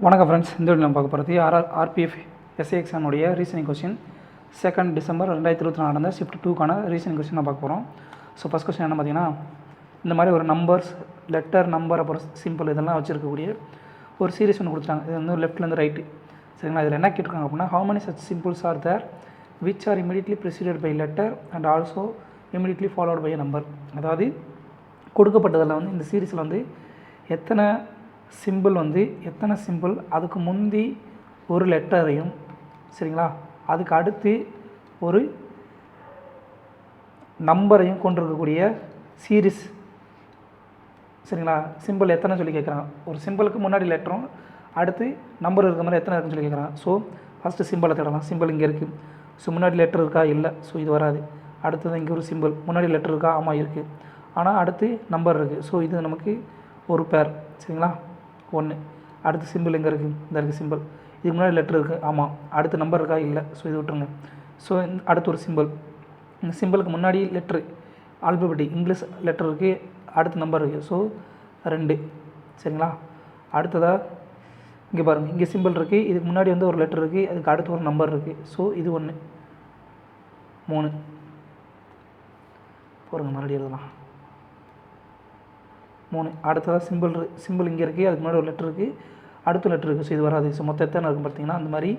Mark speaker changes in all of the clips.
Speaker 1: வணக்கம் ஃப்ரெண்ட்ஸ், இந்த வீடியோ நம்ம பார்க்க போகிறது ஆர்பிஎஃப் எஸ்ஐ எக்ஸாமுடைய ரீசனிங் கொஸ்டின் 2 டிசம்பர் 2024 நடந்த ஷிஃப்ட் 2க்கான ரீசனிங் கொஸ்டின் நான் பார்க்க போகிறோம். ஸோ ஃபஸ்ட் கொஸ்டின் என்ன பார்த்தீங்கன்னா, இந்த மாதிரி ஒரு நம்பர்ஸ், லெட்டர், நம்பர், அப்புறம் சிம்பிள் இதெல்லாம் வச்சுருக்கக்கூடிய ஒரு சீரிஸ் ஒன்று கொடுத்துட்டாங்க. இது வந்து லெஃப்ட்லேருந்து ரைட்டு, சரிங்களா? இதில் என்ன கேட்டிருக்காங்க அப்படின்னா, how many such symbols are there which are immediately preceded by letter and also immediately followed by a number. அதாவது கொடுக்கப்பட்டதில் வந்து இந்த சீரீஸில் வந்து எத்தனை சிம்பிள் அதுக்கு முந்தி ஒரு லெட்டரையும், சரிங்களா, அதுக்கு அடுத்து ஒரு நம்பரையும் கொண்டிருக்கக்கூடிய சீரீஸ், சரிங்களா? சிம்பிள் எத்தனை சொல்லி கேட்குறாங்க. ஒரு சிம்பிளுக்கு முன்னாடி லெட்டரும் அடுத்து நம்பர் இருக்கிற மாதிரி எத்தனை இருக்குன்னு சொல்லி கேட்குறாங்க. ஸோ ஃபஸ்ட்டு சிம்பிளை தேடலாம். சிம்பிள் இங்கே இருக்குது. ஸோ முன்னாடி லெட்டர் இருக்கா? இல்லை. ஸோ இது வராது. அடுத்தது இங்கே ஒரு சிம்பிள், முன்னாடி லெட்டர் இருக்கா? ஆமாம் இருக்குது. ஆனால் அடுத்து நம்பர் இருக்குது. ஸோ இது நமக்கு ஒரு பேர், சரிங்களா? 1. அடுத்து சிம்பிள் எங்கே இருக்குது? இந்த இருக்குது சிம்பிள். இதுக்கு முன்னாடி லெட்டர் இருக்குது. ஆமாம். அடுத்து நம்பர் இருக்கா? இல்லை. ஸோ இது விட்டுருங்க. ஸோ அடுத்து ஒரு சிம்பிள், இந்த சிம்பிளுக்கு முன்னாடி லெட்ரு ஆல்பபெட்டிக் இங்கிலீஷ் லெட்டர் இருக்குது, அடுத்து நம்பர் இருக்குது. ஸோ 2, சரிங்களா? அடுத்ததாக இங்கே பாருங்கள், இங்கே சிம்பிள் இருக்குது, இதுக்கு முன்னாடி வந்து ஒரு லெட்டர் இருக்குது, அதுக்கு அடுத்து ஒரு நம்பர் இருக்குது. ஸோ இது 1, 3 போடுங்க, மறுபடியும் எழுதலாம். 3. அடுத்ததாக சிம்பிள் இங்கே இருக்குது, அதுக்கு முன்னாடி ஒரு லெட்டர் இருக்குது, அடுத்த லெட்டர் இருக்குது. ஸோ இது வராது. ஸோ மொத்தம் எத்தனை இருக்கும் பார்த்தீங்கன்னா, அந்த மாதிரி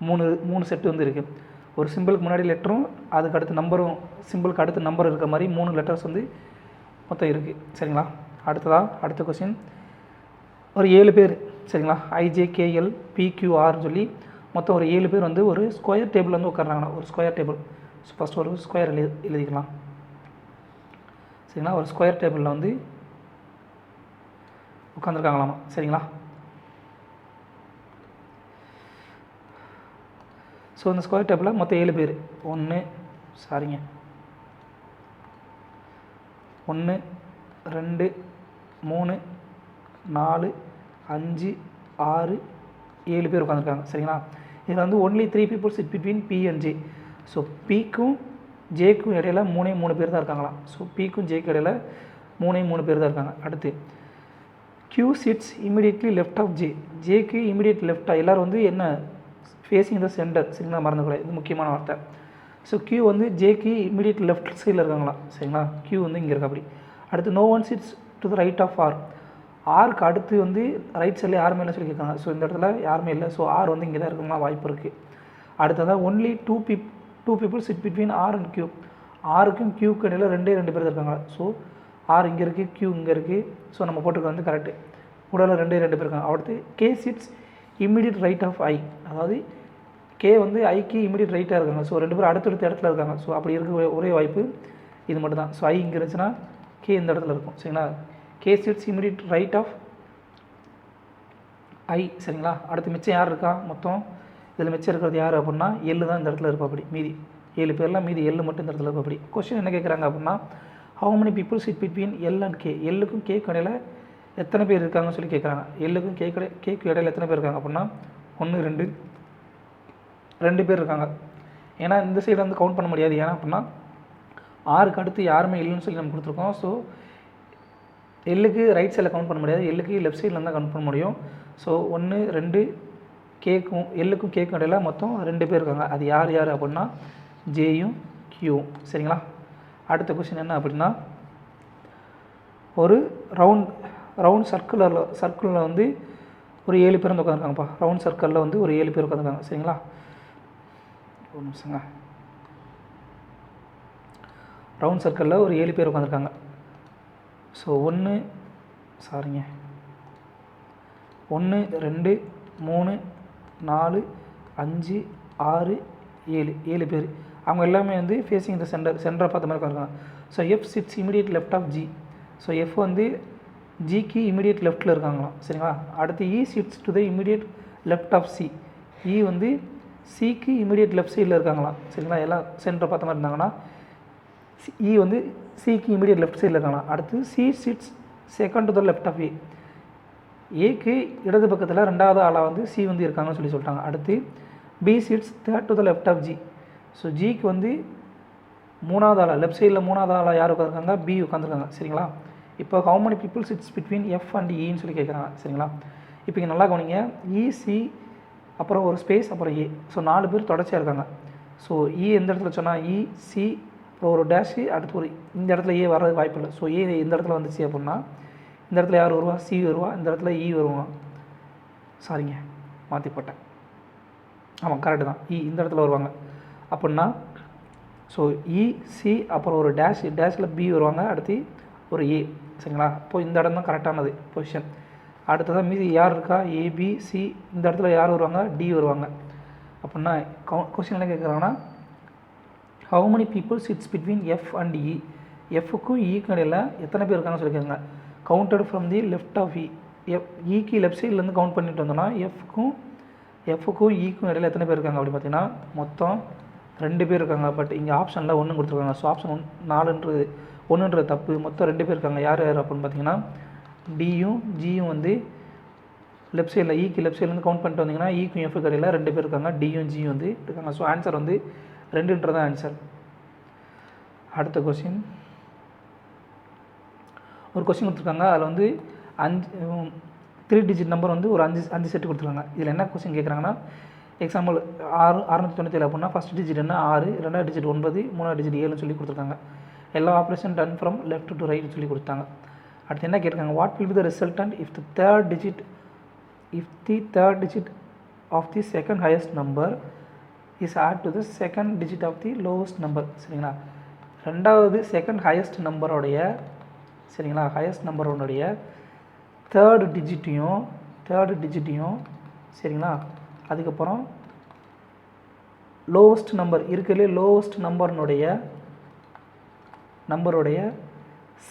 Speaker 1: 3 செட்டு வந்து இருக்குது. ஒரு சிம்பிளுக்கு முன்னாடி லெட்டரும் அதுக்கு அடுத்து நம்பரும், சிம்பிளுக்கு அடுத்து நம்பர் இருக்கிற மாதிரி 3 லெட்டர்ஸ் வந்து மொத்தம் இருக்குது, சரிங்களா? அடுத்த கொஸ்டின், ஒரு 7 பேர், சரிங்களா? IJKL PQRன்னு சொல்லி மொத்தம் ஒரு 7 பேர் வந்து ஒரு ஸ்கொயர் டேபிள் வந்து உட்காராங்கன்னா, ஒரு ஸ்கொயர் டேபிள். ஸோ ஃபஸ்ட் ஒரு ஸ்கொயர் எழுதிக்கலாம், சரிங்களா? ஒரு ஸ்கொயர் டேபிளில் வந்து உட்காந்துருக்காங்களாமா, சரிங்களா? ஸோ இந்த ஸ்கொயர் டேபிளில் மொத்தம் 7 பேர். 1 2 3 4 5 6 7 பேர் உட்காந்துருக்காங்க, சரிங்களா? இதில் வந்து only 3 people sit between P and J. So Pக்கும் Jக்கும் இடையில 3 பேர் தான் இருக்காங்களாம். ஸோ Pக்கும் Jக்கும் இடையில 3 பேர் தான் இருக்காங்க. அடுத்து Q sits immediately left of J. Jக்கு இமீடியட் லெஃப்டாக எல்லோரும் வந்து என்ன ஃபேஸிங் த சென்டர், சரிங்களா? மறந்துக்கூடாது, இது முக்கியமான வார்த்தை. ஸோ Q வந்து Jக்கு இமீடியட் லெஃப்ட் சைடில் இருக்காங்களா, சரிங்களா? Q வந்து இங்கே இருக்கா அப்படி. அடுத்து no one sits to the right of R. ஆருக்கு அடுத்து வந்து ரைட் சைடில் யாருமே இல்லை சொல்லி கேட்காங்க. ஸோ இந்த இடத்துல யாருமே இல்லை. ஸோ R வந்து இங்கே தான் இருக்குமா வாய்ப்பு இருக்குது. அடுத்ததாக only two people sit between R and Q. ஆருக்கும் Qக்கும் இடையில் 2 பேர் இருக்காங்க. ஸோ R இங்கே இருக்குது, Q இங்கே இருக்குது. ஸோ நம்ம போட்டுக்க வந்து கரெக்டு. உடலில் 2 பேர் இருக்காங்க. அடுத்து K sits immediate right of I. அதாவது K வந்து Iக்கு இம்மீடியட் ரைட்டாக இருக்காங்க. ஸோ 2 பேர் அடுத்தடுத்த இடத்துல இருக்காங்க. ஸோ அப்படி இருக்க ஒரே வாய்ப்பு இது மட்டும் தான். ஸோ I இங்கே இருந்துச்சுன்னா K இந்த இடத்துல இருக்கும், சரிங்களா? K sits immediate right of I, சரிங்களா? அடுத்து மிச்சம் யார் இருக்கா? மொத்தம் இதில் மிச்சம் இருக்கிறது யார் அப்படின்னா L தான் இந்த இடத்துல இருப்பா. அப்படி மீதி 7 பேர்லாம் மீதி L மட்டும் இந்த இடத்துல இருப்பா. அப்படி கொஸ்டின் என்ன கேட்குறாங்க அப்படின்னா, how many people sit between L and K. Lக்கும் K இடையில் எத்தனை பேர் இருக்காங்கன்னு சொல்லி கேட்குறாங்க. Lக்கும் Kக்கு இடையில் எத்தனை பேர் இருக்காங்க அப்படின்னா 1 2 பேர் இருக்காங்க. ஏன்னா இந்த சைடு வந்து கவுண்ட் பண்ண முடியாது. ஏன்னா அப்படின்னா ஆருக்கு அடுத்து யாருமே இல்லைன்னு சொல்லி நம்ம கொடுத்துருக்கோம். ஸோ Lக்கு ரைட் சைடில் கவுண்ட் பண்ண முடியாது, Lக்கு லெஃப்ட் சைடில் தான் கவுண்ட் பண்ண முடியும். ஸோ 1 2 Kக்கும் Lக்கும் Kக்கும் இடையில் மொத்தம் 2 பேர் இருக்காங்க. அது யார் அப்படின்னா Jயும் Qவும், சரிங்களா? அடுத்த கொஸ்டின் என்ன அப்படின்னா, ஒரு ரவுண்ட் சர்க்கிளில் வந்து ஒரு 7 பேர் வந்து உட்காந்துருக்காங்கப்பா. ரவுண்ட் சர்க்கிளில் வந்து ஒரு 7 பேர் உட்காந்துருக்காங்க, சரிங்களா? ஒரு நிமிஷங்க. ரவுண்ட் சர்க்கிளில் ஒரு 7 பேர் உட்காந்துருக்காங்க. ஸோ 1 2 3 4 5 6 7 பேர். அவங்க எல்லாமே வந்து ஃபேஸிங் த சென்டரை பார்த்த மாதிரி உட்காந்துருக்காங்க. So F sits immediate left of G. So F வந்து Gக்கு இமீடியட் லெஃப்ட்டில் இருக்காங்களாம், சரிங்களா? அடுத்து E sits to the immediate left of C. E வந்து Cக்கு இமீடியட் லெஃப்ட் சைடில் இருக்காங்களாம், சரிங்களா? எல்லாம் சென்டரை பார்த்த மாதிரி இருந்தாங்கன்னா E வந்து Cக்கு இமீடியட் லெஃப்ட் சைடில் இருக்காங்களாம். அடுத்து C sits second to the left of A. ஏக்கு இடது பக்கத்தில் 2வது ஆளாக வந்து C வந்து இருக்காங்கன்னு சொல்லிட்டாங்க. அடுத்து B sits third to the left of G. So Gக்கு வந்து 3வது ஆளாக லெஃப்ட் சைடில் 3வது ஆளாக யார் உட்காந்துருக்காங்க? B உட்காந்துருக்காங்க, சரிங்களா? இப்போ how many people sits between F and Eன்னு சொல்லி கேட்குறாங்க, சரிங்களா? இப்போ இங்கே நல்லா கவனிங்க, இசி அப்புறம் ஒரு ஸ்பேஸ் அப்புறம் ஏ. ஸோ 4 பேர் தொடர்ச்சியாக இருக்காங்க. ஸோ எந்த இடத்துல சொன்னால் இசி அப்புறம் ஒரு டேஷு அடுத்து ஒரு இந்த இடத்துல ஏ வர்றது வாய்ப்பு இல்லை. ஸோ இந்த இடத்துல வந்துச்சு அப்படின்னா இந்த இடத்துல யார் வருவா, சி வருவா, இந்த இடத்துல வருவான். சாரிங்க, மாற்றி போட்டேன். ஆமாம், கரெக்டு தான், இந்த இடத்துல வருவாங்க அப்படின்னா. ஸோ சி அப்புறம் ஒரு டேஷில் பி வருவாங்க, அடுத்து ஒரு ஏ. சரிங்களா? இப்போது இந்த இடம் தான் கரெக்டானது பொசிஷன். அடுத்ததான் மீதி யார் இருக்கா, ஏபிசி. இந்த இடத்துல யார் வருவாங்க, டி வருவாங்க. அப்படின்னா கொஸ்டின் என்ன கேட்குறாங்கன்னா, how many people sits between F and E. எஃப்க்கும் இக்கும் இடையில் எத்தனை பேர் இருக்காங்கன்னு சொல்லியிருக்காங்க. Counted from the left of E. இக்கு லெஃப்ட் சைட்லேருந்து கவுண்ட் பண்ணிட்டு வந்தோம்னா எஃப்க்கும் இக்கும் இடையில் எத்தனை பேர் இருக்காங்க அப்படின்னு பார்த்தீங்கன்னா மொத்தம் 2 பேர் இருக்காங்க. பட் இங்கே ஆப்ஷனில் 1 கொடுத்துருக்காங்க. ஸோ ஆப்ஷன் 1ன்றது தப்பு. மொத்தம் 2 பேர் இருக்காங்க. யார் அப்படின்னு பார்த்தீங்கன்னா டியும் ஜியும் வந்து லெஃப்ட் சைடில் இக்கு லெஃப்ட் சைட்லேருந்து கவுண்ட் பண்ணிட்டு வந்தீங்கன்னா இக்கும் எஃப்க்கு இடையில் 2 பேர் இருக்காங்க. டியும் ஜியும் வந்து இருக்காங்க. ஸோ ஆன்சர் வந்து 2ன்றது ஆன்சர். அடுத்த கொஸ்டின், ஒரு கொஸ்டின் கொடுத்துருக்காங்க. அதில் வந்து 3 டிஜிட் நம்பர் வந்து ஒரு 5 செட்டு கொடுத்துருக்காங்க. இதில் என்ன கொஸ்டின் கேட்குறாங்கன்னா, எக்ஸாம்பிள் 697 அப்படின்னா ஃபஸ்ட் டிஜிட் என்ன 6, 2வது டிஜிட் 9, 3வது டிஜிட் 7ன்னு சொல்லி கொடுத்துருக்காங்க. எல்லா operation done from left to right சொல்லி கொடுத்தாங்க. அடுத்து என்ன கேட்டிருக்காங்க, what will be the resultant if the third digit of the second highest number is add to the second digit of the lowest number. சரிங்களா? ரெண்டாவது செகண்ட் ஹையஸ்ட் நம்பரோடைய, சரிங்களா, highest நம்பரோடைய third டிஜிட்டையும் சரிங்களா, அதுக்கப்புறம் லோவஸ்ட் நம்பர் இருக்கிறதுலே லோவஸ்ட் நம்பருடைய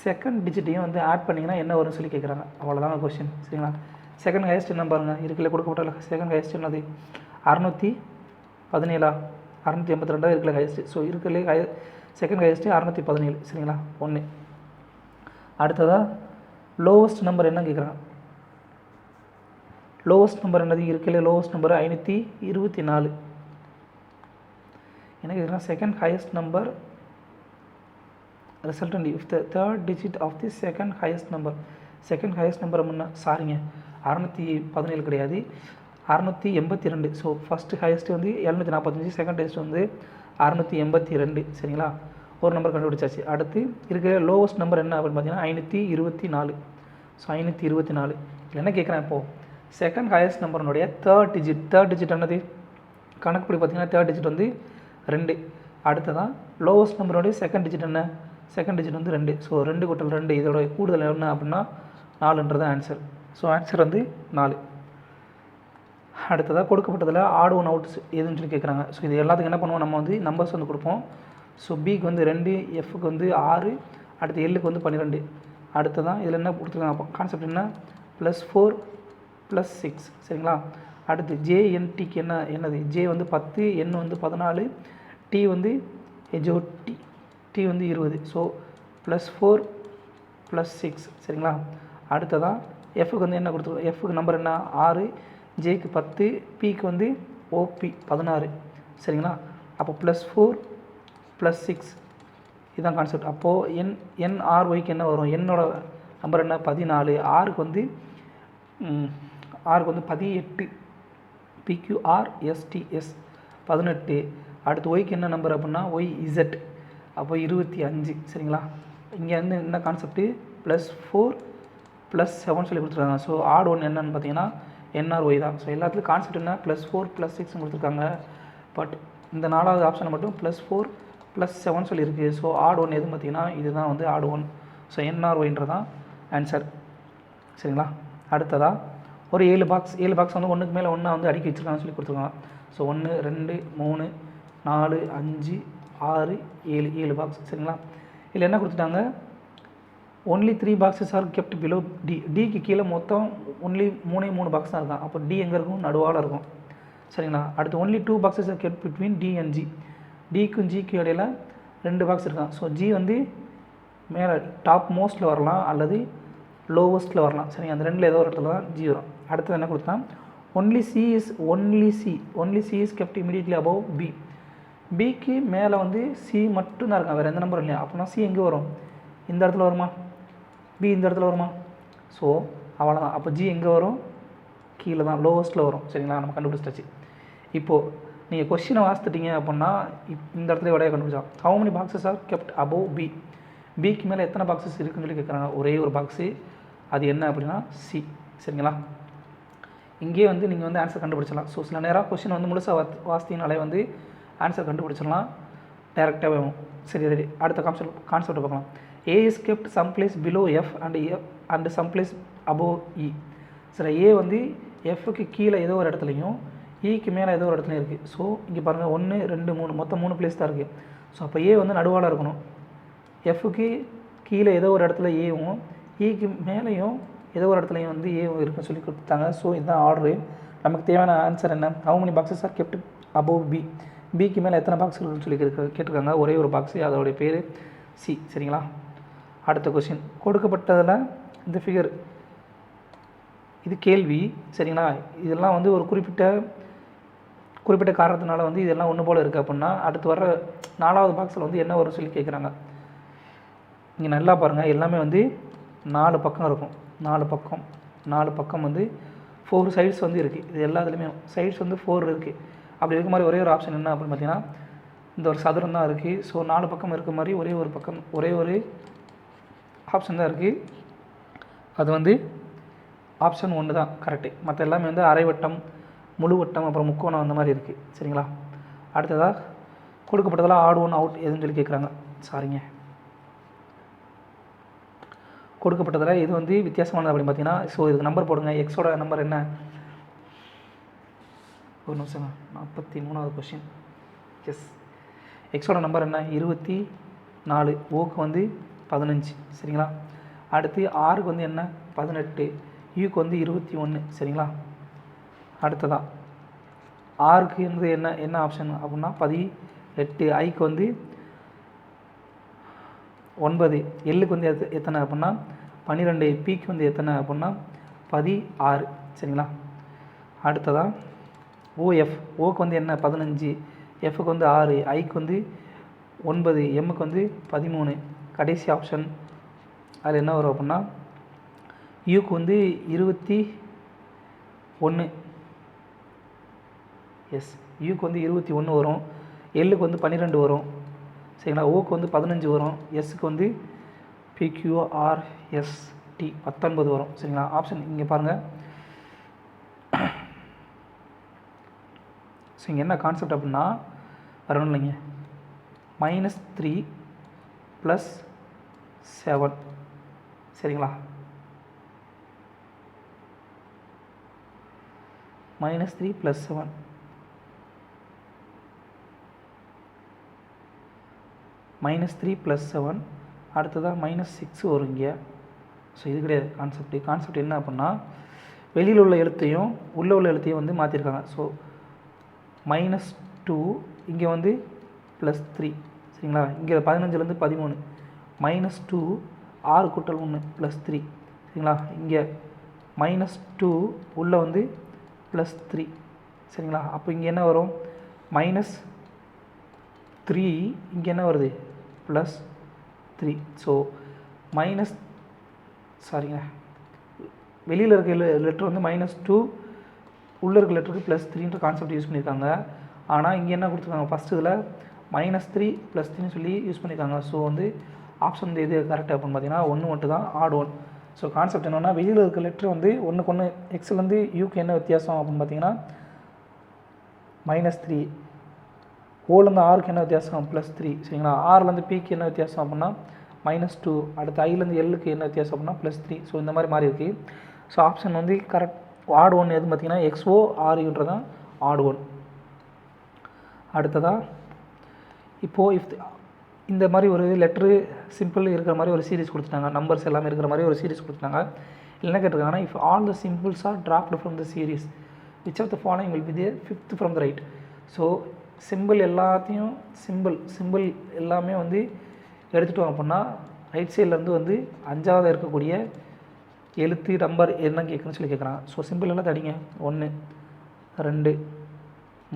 Speaker 1: செகண்ட் டிஜிட்டையும் வந்து add பண்ணிங்கன்னா என்ன வரும்னு சொல்லி கேட்குறாங்க. அவ்வளோதாங்க கொஸ்டின். சரிங்களா? செகண்ட் ஹையஸ்ட் நம்பருங்க இருக்கிறதுல கொடுக்கப்பட்ட செகண்ட் ஹையஸ்ட் என்னது 617, 682 இருக்கிற ஹையஸ்ட்டு. ஸோ இருக்கிறதுலே செகண்ட் ஹையஸ்ட்டு 617. சரிங்களா? 1. அடுத்ததாக லோவஸ்ட் நம்பர் என்ன கேட்குறாங்க. லோவஸ்ட் நம்பர் என்னது இருக்கிறதுல லோவஸ்ட் நம்பர் 524. என்ன கேட்குறாங்க, second highest number resultant if the third digit of the second highest number. Second highest number முன்ன சாரிங்க 617 கிடையாது, 682. ஸோ ஃபஸ்ட்டு ஹையஸ்ட்டு வந்து 745, செகண்ட் ஹையஸ்ட் வந்து 682. சரிங்களா? ஒரு நம்பர் கண்டுபிடிச்சாச்சு. அடுத்து இருக்கிற லோவஸ்ட் நம்பர் என்ன அப்படின்னு பார்த்தீங்கன்னா 524. ஸோ 524 என்ன கேட்குறேன், இப்போது செகண்ட் ஹையஸ்ட் நம்பருடைய தேர்ட் டிஜிட் என்னது கணக்குப்படி பார்த்தீங்கன்னா தேர்ட் டிஜிட் வந்து 2. அடுத்ததான் லோவஸ்ட் நம்பருடைய செகண்ட் டிஜிட் என்ன, செகண்ட் டிஜிட் வந்து 2. ஸோ 2 × 2 இதோட கூடுதல் என்ன அப்படின்னா 4ன்றது ஆன்சர். ஸோ ஆன்சர் வந்து 4. அடுத்ததாக கொடுக்கப்பட்டதில் ஆட் ஒன் அவுட்ஸ் எதுன்னு சொல்லி கேட்குறாங்க. ஸோ இது எல்லாத்துக்கும் என்ன பண்ணுவோம், நம்ம வந்து நம்பர்ஸ் வந்து கொடுப்போம். ஸோ பிக்கு வந்து 2, எஃப்க்கு வந்து 6, அடுத்து எல்லுக்கு வந்து 12. அடுத்ததான் இதில் என்ன கொடுத்துருக்காங்க கான்செப்ட் என்ன, +4 +6. சரிங்களா? அடுத்து ஜேஎன்டிக்கு என்னது ஜே வந்து 10, என் வந்து 14, டி வந்து டி வந்து 20. ஸோ +4 +6. சரிங்களா? அடுத்ததான் எஃப்க்கு வந்து என்ன கொடுத்துருக்கோம், எஃப்க்கு நம்பர் என்ன 6, ஜேக்கு 10, பிக்கு வந்து ஓபி 16. சரிங்களா? அப்போ +4 +6 இதுதான் கான்செப்ட். அப்போது என்ஆர்ஒய்க்கு என்ன வரும், என்னோட நம்பர் என்ன 14, ஆருக்கு வந்து 18, PQRSTS 18. அடுத்து ஒய்க்கு என்ன நம்பர் அப்படின்னா YZ அப்போ 25. சரிங்களா? இங்கே வந்து என்ன கான்செப்ட்டு +4 +7 சொல்லி கொடுத்துருக்காங்க. ஸோ ஆட் ஒன் என்னன்னு பார்த்தீங்கன்னா NRY தான். ஸோ எல்லாத்துலையும் கான்செப்ட் என்ன +4 +6 கொடுத்துருக்காங்க. பட் இந்த 4வது ஆப்ஷனை மட்டும் +4 +7 சொல்லியிருக்கு. ஸோ ஆட் ஒன் எதுன்னு பார்த்தீங்கன்னா இதுதான் வந்து ஆட் ஒன். ஸோ NRYன்றதான் ஆன்சர். சரிங்களா? அடுத்ததாக ஒரு 7 பாக்ஸ் வந்து ஒன்றுக்கு மேலே ஒன்றா வந்து அடுக்கி வச்சுருக்காங்கன்னு சொல்லி கொடுத்துருக்காங்க. So 1 2 3 4 5 6 7 box. சரிங்களா? இதில் என்ன கொடுத்துட்டாங்க, only 3 boxes are kept below D. டிக்கு கீழே மொத்தம் ஒன்லி 3 பாக்ஸ் தான் இருக்கான். அப்போ டி எங்கே இருக்கும், நடுவால் இருக்கும். சரிங்களா? அடுத்து only 2 boxes are kept between D and G. டிக்கும் ஜிக்கு இடையில் 2 பாக்ஸ் இருக்கான். ஸோ ஜி வந்து மேலே டாப் மோஸ்ட்டில் வரலாம் அல்லது லோவஸ்ட்டில் வரலாம். சரிங்க? அந்த 2ல் ஏதோ ஒரு இடத்துல தான் ஜி வரும். அடுத்தது என்ன கொடுத்தான், only C is kept immediately above B. பிக்கு மேலே வந்து சி மட்டும்தான் இருக்கான், வேறு எந்த நம்பரும் இல்லையா. அப்படின்னா சி எங்கே வரும், இந்த இடத்துல வருமா, பி இந்த இடத்துல வருமா. ஸோ அவ்வளோதான். அப்போ ஜி எங்கே வரும், கீழே தான் லோவஸ்ட்டில் வரும். சரிங்களா, நம்ம கண்டுபிடிச்சாச்சு. இப்போது நீங்கள் கொஸ்டினை வாசித்துட்டீங்க அப்படின்னா இந்த இடத்துல விடையை கண்டுபிடிச்சோம். How many boxes are kept above B, பிக்கு மேலே எத்தனை பாக்ஸஸ் இருக்குன்னு சொல்லி கேட்குறாங்க. ஒரே ஒரு பாக்ஸு, அது என்ன அப்படின்னா சி. சரிங்களா, இங்கேயே வந்து நீங்கள் வந்து ஆன்சர் கண்டுபிடிச்சிடலாம். ஸோ சில நேரம் கொஸ்டின் வந்து முழுசாக வாசித்தினாலே வந்து ஆன்சர் கண்டுபிடிச்சிடலாம், டேரெக்டாகவே வரும். சரி ரெடி. அடுத்த கான்செப்ட் பார்க்கலாம். A is kept some place below F and some place above E. சரி, ஏ வந்து எஃப்க்கு கீழே ஏதோ ஒரு இடத்துலையும் ஈக்கு மேலே ஏதோ ஒரு இடத்துலையும் இருக்குது. ஸோ இங்கே பாருங்கள் 1 2 3 மொத்தம் 3 பிளேஸ் தான் இருக்குது. ஸோ அப்போ ஏ வந்து நடுவால் இருக்கணும். எஃப்க்கு கீழே ஏதோ ஒரு இடத்துல ஏவும் ஈக்கு மேலேயும் ஏதோ ஒரு இடத்துலையும் வந்து ஏ இருக்குன்னு சொல்லி கொடுத்தாங்க. ஸோ இதுதான் ஆர்டரு. நமக்கு தேவையான ஆன்சர் என்ன, how many boxes are kept above B, பிக்கு மேலே எத்தனை பாக்ஸ் இருக்குன்னு சொல்லி கேட்டிருக்காங்க. ஒரே ஒரு பாக்ஸு, அதோடைய பேர் சி. சரிங்களா, அடுத்த கொஸ்டின். கொடுக்கப்பட்டதில் இந்த ஃபிகர், இது கேள்வி. சரிங்களா, இதெல்லாம் வந்து ஒரு குறிப்பிட்ட காரணத்தினால வந்து இதெல்லாம் ஒன்று போல் இருக்குது அப்படின்னா அடுத்து வர 4வது பாக்ஸில் வந்து என்ன வரும் சொல்லி கேட்குறாங்க. இங்கே நல்லா பாருங்கள், எல்லாமே வந்து 4 பக்கம் இருக்கும். 4 பக்கம் வந்து 4 சைட்ஸ் வந்து இருக்குது. இது எல்லாத்துலேயுமே சைட்ஸ் வந்து 4 இருக்குது. அப்படி இருக்க மாதிரி ஒரே ஒரு ஆப்ஷன் என்ன அப்படின்னு பார்த்தீங்கன்னா இந்த ஒரு சதுரம் தான் இருக்குது. ஸோ 4 பக்கம் இருக்க மாதிரி ஒரே ஒரு ஆப்ஷன் தான் இருக்குது. அது வந்து ஆப்ஷன் 1 தான் கரெக்டு. மற்ற எல்லாமே வந்து அரைவட்டம், முழு வட்டம், அப்புறம் முக்கோணம் அந்த மாதிரி இருக்குது. சரிங்களா, அடுத்ததாக கொடுக்கப்பட்டதெல்லாம் ஆட் ஒன் அவுட் எதுன்னு சொல்லி கேட்குறாங்க. சாரிங்க, கொடுக்கப்பட்டதில் இது வந்து வித்தியாசமானது அப்படின்னு பார்த்தீங்கன்னா, ஸோ இதுக்கு நம்பர் போடுங்க. எக்ஸோட நம்பர் என்ன, ஒரு நிமிஷம், 43வது கொஸ்டின். எஸ், எக்ஸோட நம்பர் என்ன, 24. ஓக்கு வந்து 15. சரிங்களா, அடுத்து ஆருக்கு வந்து என்ன 18, யூக்கு வந்து 21. சரிங்களா, அடுத்ததான் ஆருக்கு வந்து என்ன ஆப்ஷன் அப்படின்னா 18, ஐக்கு வந்து 9, எல்லுக்கு வந்து எத்தனை அப்படின்னா 12, பிக்கு வந்து எத்தனை அப்படின்னா 16. சரிங்களா, அடுத்ததான் ஓஎஃப், ஓக்கு வந்து என்ன 15, எஃப்க்கு வந்து 6, ஐக்கு வந்து 9, எம்முக்கு வந்து 13. கடைசி ஆப்ஷன் அதில் என்ன வரும் அப்படின்னா யூக்கு வந்து 21. எஸ், யூக்கு வந்து 21 வரும், எல்லுக்கு வந்து 12 வரும். சரிங்களா, ஓக்கு வந்து 15 வரும், எஸ்ஸுக்கு வந்து பிக்யூஆர்எஸ்டி 19 வரும். சரிங்களா, ஆப்ஷன் இங்கே பாருங்கள். ஸோ இங்கே என்ன கான்செப்ட் அப்படின்னா வரணும் இல்லைங்க, -3 + 7. சரிங்களா, -3 + 7. -3 + 7. அடுத்ததாக -6 வரும் இங்கே. ஸோ இது கிடையாது கான்செப்ட் என்ன அப்படின்னா வெளியில் உள்ள எழுத்தையும் உள்ளே உள்ள எழுத்தையும் வந்து மாற்றிருக்காங்க. ஸோ -2 இங்கே வந்து +3. சரிங்களா, இங்கே 15லேருந்து 13, -2 6 + 1 +3. சரிங்களா, இங்கே -2 உள்ளே வந்து +3. சரிங்களா, அப்போ இங்கே என்ன வரும் -3, இங்கே என்ன வருது +3. ஸோ வெளியில் இருக்க லெட்டர் வந்து -2, உள்ளே இருக்க லெட்டருக்கு +3ன்ற கான்செப்ட் யூஸ் பண்ணியிருக்காங்க. ஆனால் இங்கே என்ன கொடுத்துருக்காங்க, ஃபஸ்ட்டு இதில் -3 + 3 சொல்லி யூஸ் பண்ணியிருக்காங்க. ஸோ வந்து ஆப்ஷன் வந்து எது கரெக்ட் அப்படின்னு பார்த்தீங்கன்னா 1 மட்டும் தான், ஆட் 1. ஸோ கான்செப்ட் என்னென்னா வெளியில் இருக்க லெட்டர் வந்து ஒன்றுக்கு ஒன்று, எக்ஸ்லேருந்து யூக்கு என்ன வித்தியாசம் அப்படின்னு பார்த்தீங்கன்னா -3, ஓலேருந்து ஆருக்கு என்ன வித்தியாசம் +3. சரிங்களா, ஆர்லேருந்து பிக்கு என்ன வித்தியாசம் அப்படின்னா -2, அடுத்து ஐலேருந்து எல்லுக்கு என்ன வித்தியாசம் அப்படின்னா +3. ஸோ இந்த மாதிரி இருக்குது. ஸோ ஆப்ஷன் வந்து கரெக்ட் ஆட் 1 எதுன்னு பார்த்தீங்கன்னா XORUன்றதான் ஆட் 1. அடுத்ததாக இப்போது இந்த மாதிரி ஒரு லெட்ரு சிம்பிள் இருக்கிற மாதிரி ஒரு சீரிஸ் கொடுத்துட்டாங்க, நம்பர்ஸ் எல்லாமே இருக்கிற மாதிரி ஒரு சீரிஸ் கொடுத்துட்டாங்க. என்ன கேட்டிருக்காங்கன்னா if all the symbols are dropped from the series which of the following will be the 5th from the right. So symbol எல்லாமே வந்து எடுத்துகிட்டோம் அப்படின்னா ரைட் சைட்லேருந்து வந்து 5வது இருக்கக்கூடிய எழுத்து நம்பர் என்ன கேட்குறேன்னு சொல்லி கேட்குறாங்க. ஸோ சிம்பிள் எல்லாம் தடிங்க, 1 2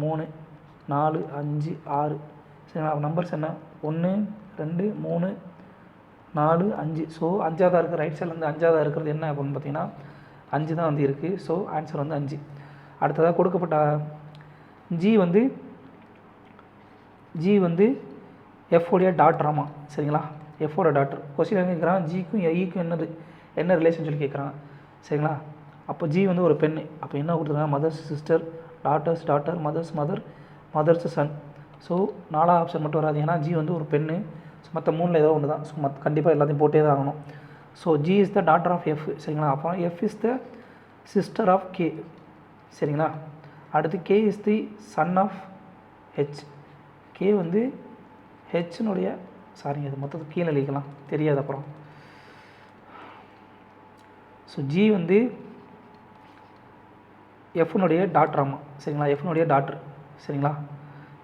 Speaker 1: 3 4 5 6. சரிங்களா, நம்பர்ஸ் என்ன 1 2 3 4 5. ஸோ 5வது இருக்கிற ரைட் சைட்லேருந்து 5வது இருக்கிறது என்ன அப்படின்னு பார்த்தீங்கன்னா 5 தான் வந்து இருக்குது. ஸோ ஆன்சர் வந்து 5. அடுத்ததாக கொடுக்கப்பட்ட ஜி வந்து எஃப்ஓடைய டாட்டராமா, சரிங்களா? எஃப்ஓட டாட்டர். கொஸ்டின் என்ன கேட்குறான், ஜிக்கும் ஈக்கும் என்ன ரிலேஷன் சொல்லி கேட்குறாங்க, சரிங்களா? அப்போ ஜி வந்து ஒரு பெண்ணு. அப்போ என்ன கொடுத்துருக்காங்க, mother's sister, daughter's daughter, mother's mother, mother's son. So 4 option மட்டும் வராது, ஏன்னா ஜி வந்து ஒரு பெண்ணு. ஸோ மற்ற 3ல் ஏதோ ஒன்று தான். ஸோ கண்டிப்பாக எல்லாத்தையும் போட்டே தான் ஆகணும். So G is the daughter of F, சரிங்களா? அப்போ F is the sister of K, சரிங்களா? அடுத்து K is the son of H. K வந்து ஹெச்னுடைய இது மொத்தத்தை கீழே எழுதிக்கலாம், தெரியாது அப்புறம். ஸோ ஜி வந்து எஃப்னுடைய டாட்டராமா, சரிங்களா? எஃப்னுடைய டாட்டர், சரிங்களா?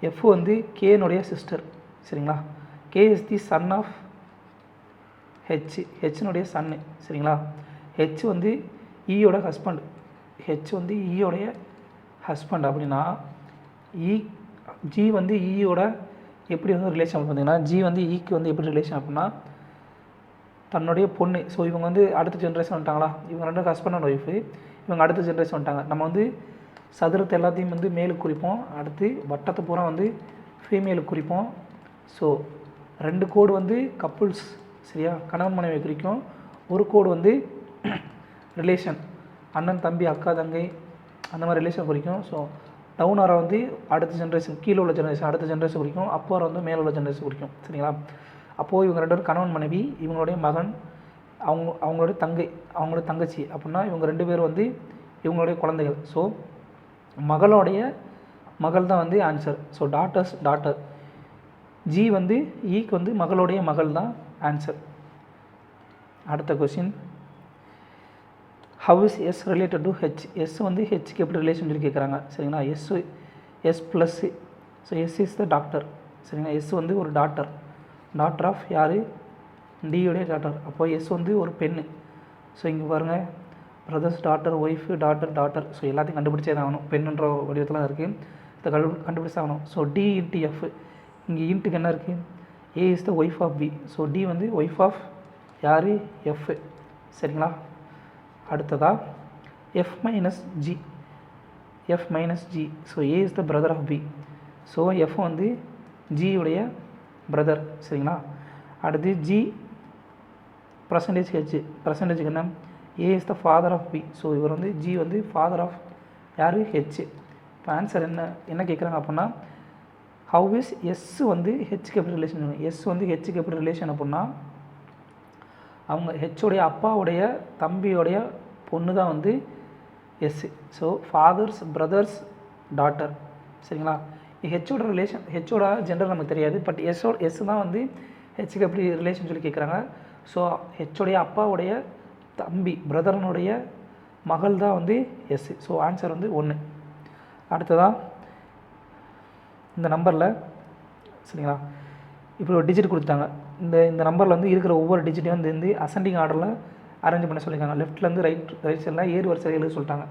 Speaker 1: எஃப் வந்து கேனுடைய சிஸ்டர், சரிங்களா? K is the son of ஹெச்னுடைய சன்னு, சரிங்களா? ஹெச் வந்து ஈயோட ஹஸ்பண்ட். ஹெச் வந்து ஈயோடைய ஹஸ்பண்ட். அப்படின்னா ஜி வந்து ஈயோட எப்படி வந்து ரிலேஷன் பார்த்தீங்கன்னா, ஜி வந்து ஈக்கு வந்து எப்படி ரிலேஷன் அப்படின்னா தன்னுடைய பொண்ணு. ஸோ இவங்க வந்து அடுத்த ஜென்ரேஷன் வந்துட்டாங்களா, இவங்க 2 ஹஸ்பண்ட் அண்ட் ஒய்ஃபு, இவங்க அடுத்த ஜென்ரேஷன் வந்துட்டாங்க. நம்ம வந்து சதுரத்தை எல்லாத்தையும் வந்து மேலுக்கு குறிப்போம், அடுத்து வட்டத்தை பூரா வந்து ஃபீமேலுக்கு குறிப்போம். ஸோ 2 கோடு வந்து கப்புள்ஸ், சரியா, கணவன் மனைவி குறிக்கும். ஒரு கோடு வந்து ரிலேஷன், அண்ணன் தம்பி அக்கா தங்கை அந்த மாதிரி ரிலேஷன் குறிக்கும். ஸோ டவுன் ஆரை வந்து அடுத்த ஜென்ரேஷன், கீழே உள்ள ஜென்ரேஷன் அடுத்த ஜென்ரேஷன் குறிக்கும். அப்போ ஆரை வந்து மேலே உள்ள ஜென்ரேஷன் குறிக்கும், சரிங்களா? அப்போது இவங்க 2 பேரும் கணவன் மனைவி, இவங்களுடைய மகன், அவங்களுடைய தங்கை, அவங்களுடைய தங்கச்சி. அப்படின்னா இவங்க 2 பேரும் வந்து இவங்களுடைய குழந்தைகள். ஸோ மகளோடைய மகள் தான் வந்து ஆன்சர். So daughter. ஜி வந்து ஈக்கு வந்து மகளுடைய மகள் தான் ஆன்சர். அடுத்த question, how is S related to H. S வந்து ஹெச்சுக்கு எப்படி ரிலேஷன் சொல்லி கேட்குறாங்க, சரிங்களா? S plus. So S is the doctor, சரிங்களா? எஸ் வந்து ஒரு டாட்டர் ஆஃப் யார், டியோடைய டாட்டர். அப்போ எஸ் வந்து ஒரு பெண்ணு. ஸோ இங்கே பாருங்கள், brothers daughter, wife, daughter. So எல்லாத்தையும் கண்டுபிடிச்சே தான் ஆகணும், பெண்ணுன்ற வடிவத்தில் தான் இருக்குது, இதை கண்டுபிடிச்சே ஆகணும். ஸோ டி இன்ட்டு எஃப், இங்கே இன்ட்டுக்கு என்ன இருக்குது, A is the wife of B. So D வந்து ஒய்ஃப் ஆஃப் யார், எஃப், சரிங்களா? அடுத்ததாக F minus G. So A is the brother of B. So F வந்து ஜியுடைய பிரதர், சரிங்களா? அடுத்து ஜி பர்சன்டேஜ் பர்சன்டேஜுக்கு என்ன, A is the father of B. So இவர் வந்து ஜி வந்து ஃபாதர் ஆஃப் யார், ஹெச். இப்போ ஆன்சர் என்ன கேட்குறாங்க அப்படின்னா, ஹவ் இஸ் எஸ் வந்து ஹெச்சுக்கு எப்படி ரிலேஷன், எஸ் வந்து ஹெச்சுக்கு எப்படி ரிலேஷன் அப்படின்னா, அவங்க ஹெச்சோடைய அப்பாவுடைய தம்பியோடைய பொண்ணு தான் வந்து S. So father's brother's daughter, சரிங்களா? ஹெச்சோட ரிலேஷன், ஹெச்சோட ஜெண்டர் நமக்கு தெரியாது, பட் எஸ் தான் வந்து ஹெச்சுக்கு எப்படி ரிலேஷன் சொல்லி கேட்குறாங்க. ஸோ ஹெச்சோடைய அப்பாவுடைய தம்பி பிரதரனுடைய மகள் தான் வந்து எஸ். ஸோ ஆன்சர் வந்து 1. அடுத்ததாக இந்த நம்பரில், சரிங்களா, இப்போ ஒரு டிஜிட் கொடுத்தாங்க. இந்த நம்பரில் வந்து இருக்கிற ஒவ்வொரு டிஜிட்டையும் வந்து அசெண்டிங் ஆர்டரில் அரேஞ்ச் பண்ண சொல்லியிருக்காங்க. லெஃப்ட்லேருந்து ரைட் சைடில் ஏறு வரிசையில் எழுத சொல்லிட்டாங்க.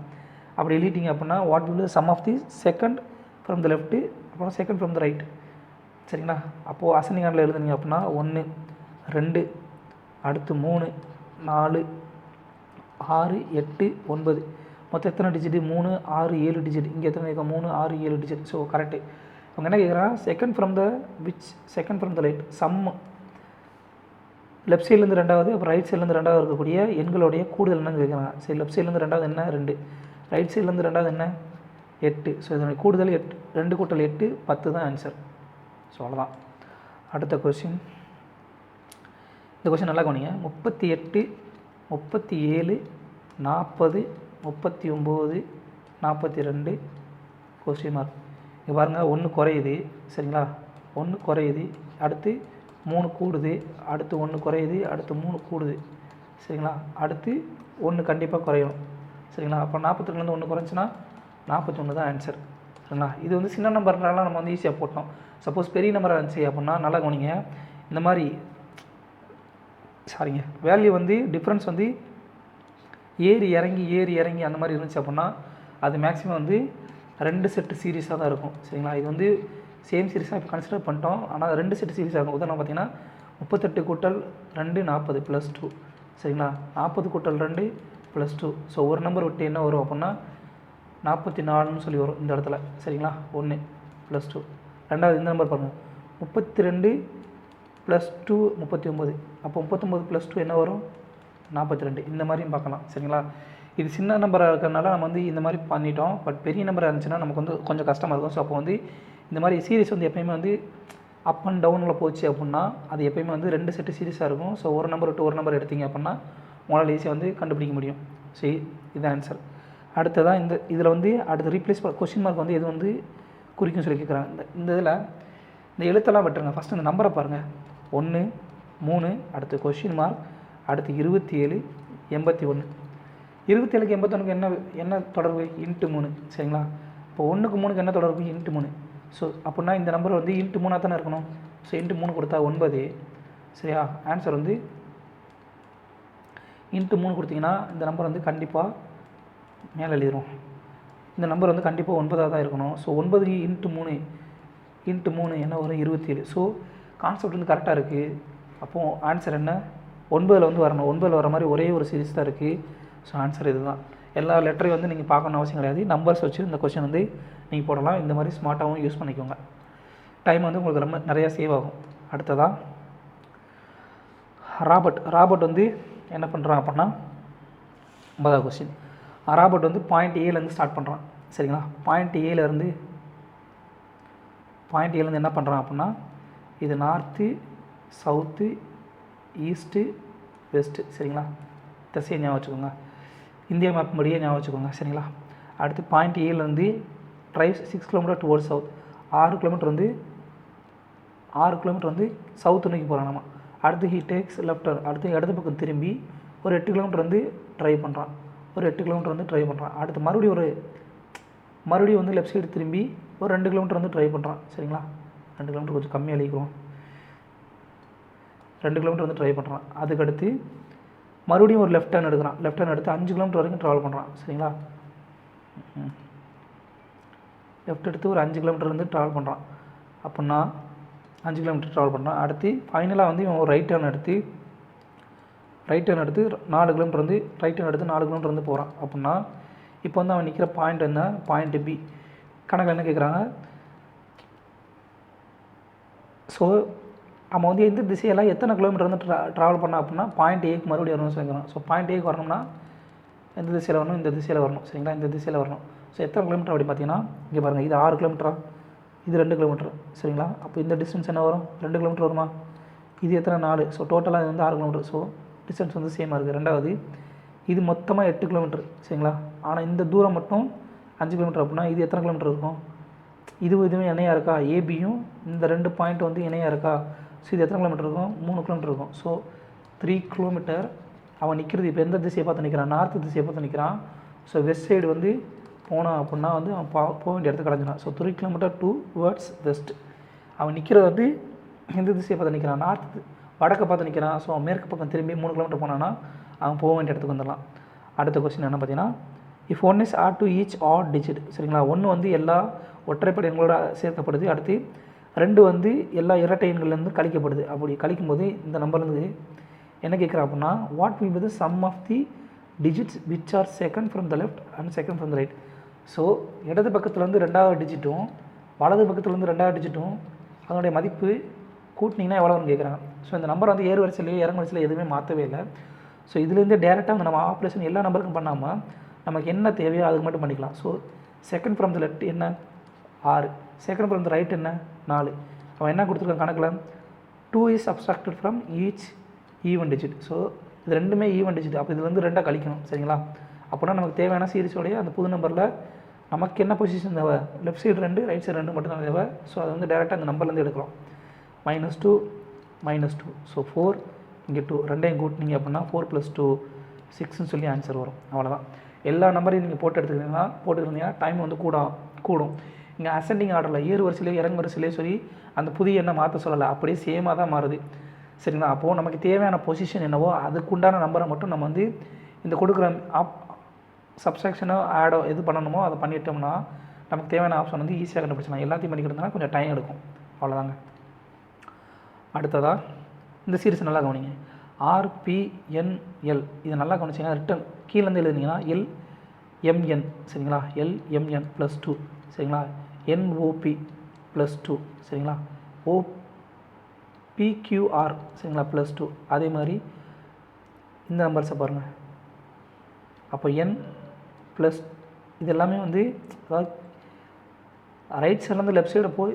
Speaker 1: அப்படி எழுதிட்டிங்க அப்படின்னா what will the sum of the second from the left, அப்புறம் செகண்ட் ஃப்ரம் த ரைட், சரிங்களா? அப்போது அசெண்டிங் ஆர்டரில் எழுதுனீங்க அப்படின்னா 1 2 அடுத்து 3 4 6 8 9 மொத்தம் எத்தனை டிஜிட், 3 6 7 டிஜிட். இங்கே எத்தனை இருக்கா, 3 6 7 டிஜிட். So correct. அவங்க என்ன கேட்குறாங்க, second from the right, sum left சைட்லேருந்து 2வது, அப்புறம் ரைட் சைட்லேருந்து 2வது இருக்கக்கூடிய எண்களுடைய கூடுதல் என்னன்னு கேட்குறாங்க. சரி, லெஃப்ட் சைட்லேருந்து 2வது என்ன, 2, ரைட் சைட்லேருந்து 2வது என்ன, 8. ஸோ இதனுடைய கூடுதல் 8, 2 கூட்டல் 8 10 தான் ஆன்சர். ஸோ அவ்வளோதான். அடுத்த கொஸ்டின், இந்த கொஸ்டின் நல்லா கவனிங்க. 38 37 40 39 42 கொஸ்டின் மார்க். இங்கே பாருங்கள், 1 குறையுது, சரிங்களா? 1 குறையுது, அடுத்து 3 கூடுது, அடுத்து 1 குறையுது, அடுத்து 3 கூடுது, சரிங்களா? அடுத்து 1 கண்டிப்பாக குறையும், சரிங்களா? அப்போ 42லேருந்து 1 குறைஞ்சின்னா 41 தான் ஆன்சர், சரிங்களா? இது வந்து சின்ன நம்பர்னால நம்ம வந்து ஈஸியாக போட்டோம். சப்போஸ் பெரிய நம்பராக இருந்துச்சு அப்படின்னா நல்லா கவனிங்க, இந்த மாதிரி வேல்யூ வந்து டிஃப்ரென்ஸ் வந்து ஏறி இறங்கி அந்த மாதிரி இருந்துச்சு அப்படின்னா அது மேக்ஸிமம் வந்து 2 செட்டு சீரீஸாக தான் இருக்கும், சரிங்களா? இது வந்து சேம் சீரீஸாக இப்போ கன்சிடர் பண்ணிட்டோம், ஆனால் 2 செட்டு சீரீஸாக இருக்கும். உதாரணம் பார்த்தீங்கன்னா 38 கூட்டல் 2 40 +2, சரிங்களா? 40 கூட்டல் 2 +2. ஸோ ஒரு நம்பர் விட்டு என்ன வரும் அப்படின்னா 44ன்னு சொல்லி வரும் இந்த இடத்துல. சரிங்களா, 1 +2. ரெண்டாவது இந்த நம்பர் பாருங்கள், 32 +2 39. அப்போ 39 +2 என்ன வரும், 42. இந்த மாதிரியும் பார்க்கலாம். சரிங்களா, இது சின்ன நம்பராக இருக்கிறதுனால நம்ம வந்து இந்த மாதிரி பண்ணிட்டோம். பட் பெரிய நம்பராக இருந்துச்சுன்னா நமக்கு வந்து கொஞ்சம் கஷ்டமாக இருக்கும். ஸோ அப்போ வந்து இந்த மாதிரி சீரிஸ் வந்து எப்போயுமே வந்து அப் அண்ட் டவுனில் போச்சு அப்படின்னா அது எப்போயுமே வந்து 2 செட்டு சீரிஸாக இருக்கும். ஸோ ஒரு நம்பர் விட்டு ஒரு நம்பர் எடுத்தீங்க அப்படின்னா உங்களால் ஈஸியாக வந்து கண்டுபிடிக்க முடியும். ஸோ இது ஆன்சர். அடுத்ததான் இந்த இதில் வந்து அடுத்து ரீப்ளேஸ் கொஸ்டின் மார்க் வந்து எது வந்து குறிக்கும் சொல்லி கேட்குறாங்க. இந்த இதில் இந்த எழுத்தெல்லாம் விட்டுருங்க. ஃபஸ்ட்டு இந்த நம்பரை பாருங்கள், 1 3, அடுத்து கொஸ்டின் மார்க், அடுத்து 27 81. 27க்கு 81க்கு என்ன தொடர்பு, இன்ட்டு 3. சரிங்களா, இப்போ 1க்கு 3க்கு என்ன தொடர்பு, இன்ட்டு 3. ஸோ அப்படின்னா இந்த நம்பர் வந்து இன்ட்டு 3ஆக தானே இருக்கணும். ஸோ இன்ட்டு 3 கொடுத்தா 9. சரியா, ஆன்சர் வந்து இன்ட்டு 3 கொடுத்தீங்கன்னா இந்த நம்பர் வந்து கண்டிப்பாக மேலே எழுதிடும். இந்த நம்பர் வந்து கண்டிப்பாக 9ஆக தான் இருக்கணும். ஸோ 9 இன்ட்டு 3 என்ன வரும், 27. ஸோ கான்செப்ட் வந்து கரெக்டாக இருக்குது. அப்போது ஆன்சர் என்ன, 9ல் வந்து வரணும். 9ல் வர மாதிரி ஒரே ஒரு சீரிஸ் தான் இருக்குது. ஸோ ஆன்சர் இது தான். எல்லா லெட்டரையும் வந்து நீங்கள் பார்க்கணும் அவசியம் கிடையாது. நம்பர்ஸ் வச்சு இந்த கொஸ்டின் வந்து நீங்கள் போடலாம். இந்த மாதிரி ஸ்மார்ட்டாகவும் யூஸ் பண்ணிக்கோங்க. டைம் வந்து உங்களுக்கு ரொம்ப நிறையா சேவ் ஆகும். அடுத்ததாக ராபர்ட் வந்து என்ன பண்ணுறான் அப்படின்னா 9வது கொஸ்டின். ராபர்ட் வந்து பாயிண்ட் ஏலேருந்து ஸ்டார்ட் பண்ணுறான். சரிங்களா, பாயிண்ட் ஏலேருந்து என்ன பண்ணுறான் அப்படின்னா இது நார்த்து, சவுத்து, ஈஸ்ட்டு, வெஸ்ட்டு. சரிங்களா, திசையை ஞாபகம் வச்சுக்கோங்க. இந்தியா மேப் படியே ஞாபகம் வச்சுக்கோங்க. சரிங்களா, அடுத்து பாயிண்ட் ஏலேருந்து drives 6 kilometre towards south. 6 kilometre வந்து சவுத்து நோக்கி போகிறான் நம்ம. அடுத்து ஹீ டேக்ஸ் லெஃப்ட் டர்ன். அடுத்து இடது பக்கம் திரும்பி ஒரு 8 கிலோமீட்டர் வந்து ட்ரைவ் பண்ணுறான். அடுத்து மறுபடியும் வந்து லெஃப்ட் சைடு திரும்பி ஒரு 2 கிலோமீட்டர் வந்து ட்ரைவ் பண்ணுறான். சரிங்களா, 2 கிலோமீட்டர் கொஞ்சம் கம்மியாக எழுதிக்கிறோம். 2 கிலோமீட்டர் வந்து ட்ரைவ் பண்ணுறான். அதுக்கடுத்து மறுபடியும் ஒரு லெஃப்ட் டர்ன் எடுக்கிறான். லெஃப்ட் டர்ன் எடுத்து 5 கிலோமீட்டர் வரைக்கும் ட்ராவல் பண்ணுறான். சரிங்களா, லெஃப்ட் எடுத்து ஒரு 5 கிலோமீட்டர் வந்து ட்ராவல் பண்ணுறான். அப்படின்னா 5 கிலோமீட்டர் ட்ராவல் பண்ணுறான். அடுத்து ஃபைனலாக வந்து இவன் ஒரு ரைட் டர்ன் எடுத்து 4 கிலோமீட்டர் வந்து போகிறான். அப்படின்னா இப்போ வந்து அவன் நிற்கிற பாயிண்ட் என்ன, பாயிண்ட் பி. கணக்கில் என்ன கேட்குறாங்க, ஸோ அவன் வந்து எந்த திசையெல்லாம் எத்தனை கிலோமீட்டர் வந்து ட்ராவல் பண்ணான் அப்படின்னா பாயிண்ட் ஏக்கு மறுபடியும் வரணும்னு சொல்லிக்கிறான். ஸோ பாயிண்ட் ஏக்கு வரணும்னா எந்த திசையில் வரணும், இந்த திசையில் வரணும். சரிங்களா, இந்த திசையில் வரணும். ஸோ எத்தனை கிலோமீட்டர் அப்படி பார்த்தீங்கன்னா இங்கே பாருங்கள், இது 6 கிலோமீட்டரா, இது 2 கிலோமீட்டர். சரிங்களா, அப்போ இந்த டிஸ்டன்ஸ் என்ன வரும், 2 கிலோமீட்டர் வருமா. இது எத்தனை 4. ஸோ டோட்டலாக இது வந்து 6 கிலோமீட்டர். ஸோ டிஸ்டன்ஸ் வந்து சேமாக இருக்குது. ரெண்டாவது இது மொத்தமாக 8 கிலோமீட்டர். சரிங்களா, ஆனால் இந்த தூரம் மட்டும் 5 கிலோமீட்டர். அப்படின்னா இது எத்தனை கிலோமீட்டர் இருக்கும், இதுவும் இணையாக இருக்கா, ஏபியும் இந்த 2 பாயிண்ட் வந்து இணையாக இருக்கா. ஸோ இது எத்தனை கிலோமீட்டர் இருக்கும், 3 கிலோமீட்டர் இருக்கும். So 3 kilometre. அவன் நிற்கிறது இப்போ எந்த திசையை பார்த்து நிற்கிறான், நார்த்து திசையை பார்த்து நிற்கிறான். ஸோ வெஸ்ட் சைடு வந்து போனான் அப்படின்னா வந்து அவன் போக வேண்டிய இடத்துக்கு கடைஞ்சினான். So 3 kilometre towards west. அவன் நிற்கிறது வந்து எந்த திசையை பார்த்து நிற்கிறான், நார்த்து வடக்கை பார்த்து நிற்கிறான். ஸோ மேற்கு பக்கம் திரும்பி 3 கிலோமீட்டர் போனான்னா அவன் போக வேண்டிய இடத்துக்கு வந்துடலாம். அடுத்த கொஸ்டின் என்ன பார்த்தீங்கன்னா, if 1 is add to each odd digit. சரிங்களா, 1 வந்து எல்லா ஒற்றைப்படை எண்களோட சேர்க்கப்படுது. அடுத்து 2 வந்து எல்லா இரட்டை எண்கள்லேருந்து கழிக்கப்படுது. அப்படி கழிக்கும்போது இந்த நம்பர்லேருந்து என்ன கேட்குறா அப்படின்னா, what will be the sum of the digits which are second from the left and second from the right. So இடது பக்கத்துலேருந்து 2வது டிஜிட்டும் வலது பக்கத்துலேருந்து 2வது டிஜிட்டும் அதனுடைய மதிப்பு கூட்டினீங்கன்னா எவ்வளோன்னு கேட்குறாங்க. ஸோ இந்த நம்பர் வந்து ஏறு வரிசையிலேயே இறங்கு வரிசையில் எதுவுமே மாற்றவே இல்லை. ஸோ இதுலேருந்து டேரெக்டாக நம்ம ஆப்ரேஷன் எல்லா நம்பருக்கும் பண்ணாமல் நமக்கு என்ன தேவையோ அதுக்கு மட்டும் பண்ணிக்கலாம். So second from the left என்ன 6, செகண்ட் ஃப்ரம் த ரைட் என்ன 4. அவன் என்ன கொடுத்துருக்கான் கணக்கில், 2 is subtracted from each even digit. So இது ரெண்டுமே ஈவன் டிஜிட். அப்போ இது வந்து 2ஆக கழிக்கணும். சரிங்களா, அப்படின்னா நமக்கு தேவையான சீரிஸோடைய அந்த புது நம்பரில் நமக்கு என்ன பொசிஷன் தேவை, லெஃப்ட் சைடு 2 ரைட் சைடு 2 மட்டும் தான் தேவை. ஸோ அது வந்து டேரெக்டாக அந்த நம்பர்லேருந்து எடுக்கிறோம். -2 -2. ஸோ 4 இங்கே 2 ரெண்டையும் கூட்டினீங்க அப்படின்னா 4 + 2 6ன்னு சொல்லி ஆன்சர் வரும். அவ்வளோதான். எல்லா நம்பரையும் நீங்கள் போட்டுருந்தீங்கன்னா டைம் வந்து கூடும். இங்கே அசெண்டிங் ஆர்டரில் ஏறு வரிசையிலே இறங்கு வரிசையிலே சொல்லி அந்த புதிய எண்ணை மாற்ற சொல்லலை, அப்படியே சேமாக தான் மாறுது. சரிங்களா, அப்போது நமக்கு தேவையான பொசிஷன் என்னவோ அதுக்குண்டான நம்பரை மட்டும் நம்ம வந்து இந்த கொடுக்குற சப்ஸ்ட்ராக்ஷனோ ஆடோ எது பண்ணணுமோ அதை பண்ணிட்டோம்னா நமக்கு தேவையான ஆப்ஷன் வந்து ஈஸியாக கண்டுபிடிச்சலாம். எல்லாத்தையும் பண்ணிக்கிட்டோம்னா கொஞ்சம் டைம் எடுக்கும். அவ்வளோதாங்க. அடுத்ததாக இந்த சீரிஸ் நல்லா கவனிங்க. RPNL இது நல்லா கவனிச்சிங்கன்னா ரிட்டன் கீழேருந்து எழுதுனீங்கன்னா LMN சரிங்களா, LMN +2 சரிங்களா, NOP +2 சரிங்களா, OPQR சரிங்களா +2. அதே மாதிரி இந்த நம்பர்ஸை பாருங்கள். அப்போ N ப்ளஸ் இது எல்லாமே வந்து அதாவது ரைட் சைட்லேருந்து லெஃப்ட் சைடு போய்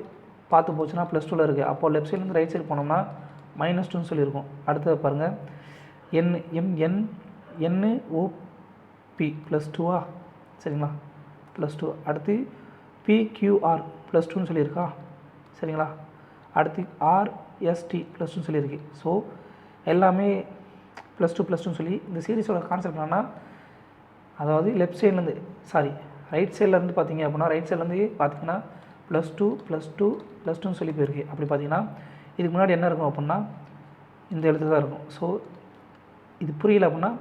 Speaker 1: பார்த்து போச்சுன்னா +2ல் இருக்குது. அப்போது லெஃப்ட் சைட்லேருந்து ரைட் சைடு போனோம்னா -2ன்னு சொல்லியிருக்கோம். அடுத்தது பாருங்கள் NOP +2 சரிங்களா +2. அடுத்து PQR +2ன்னு சொல்லியிருக்கா சரிங்களா. அடுத்து RST +2ன்னு சொல்லியிருக்கு. ஸோ எல்லாமே +2 சொல்லி இந்த சீரிஸோட கான்செப்ட் என்னன்னா, அதாவது லெஃப்ட் சைட்லேருந்து ரைட் சைட்லேருந்து பார்த்தீங்க அப்படின்னா ரைட் சைட்லேருந்து பார்த்தீங்கன்னா +2 சொல்லி போயிருக்கு. அப்படி பார்த்தீங்கன்னா இதுக்கு முன்னாடி என்ன இருக்கும் அப்படின்னா இந்த எழுத்து தான் இருக்கும். ஸோ இது புரியல அப்படின்னா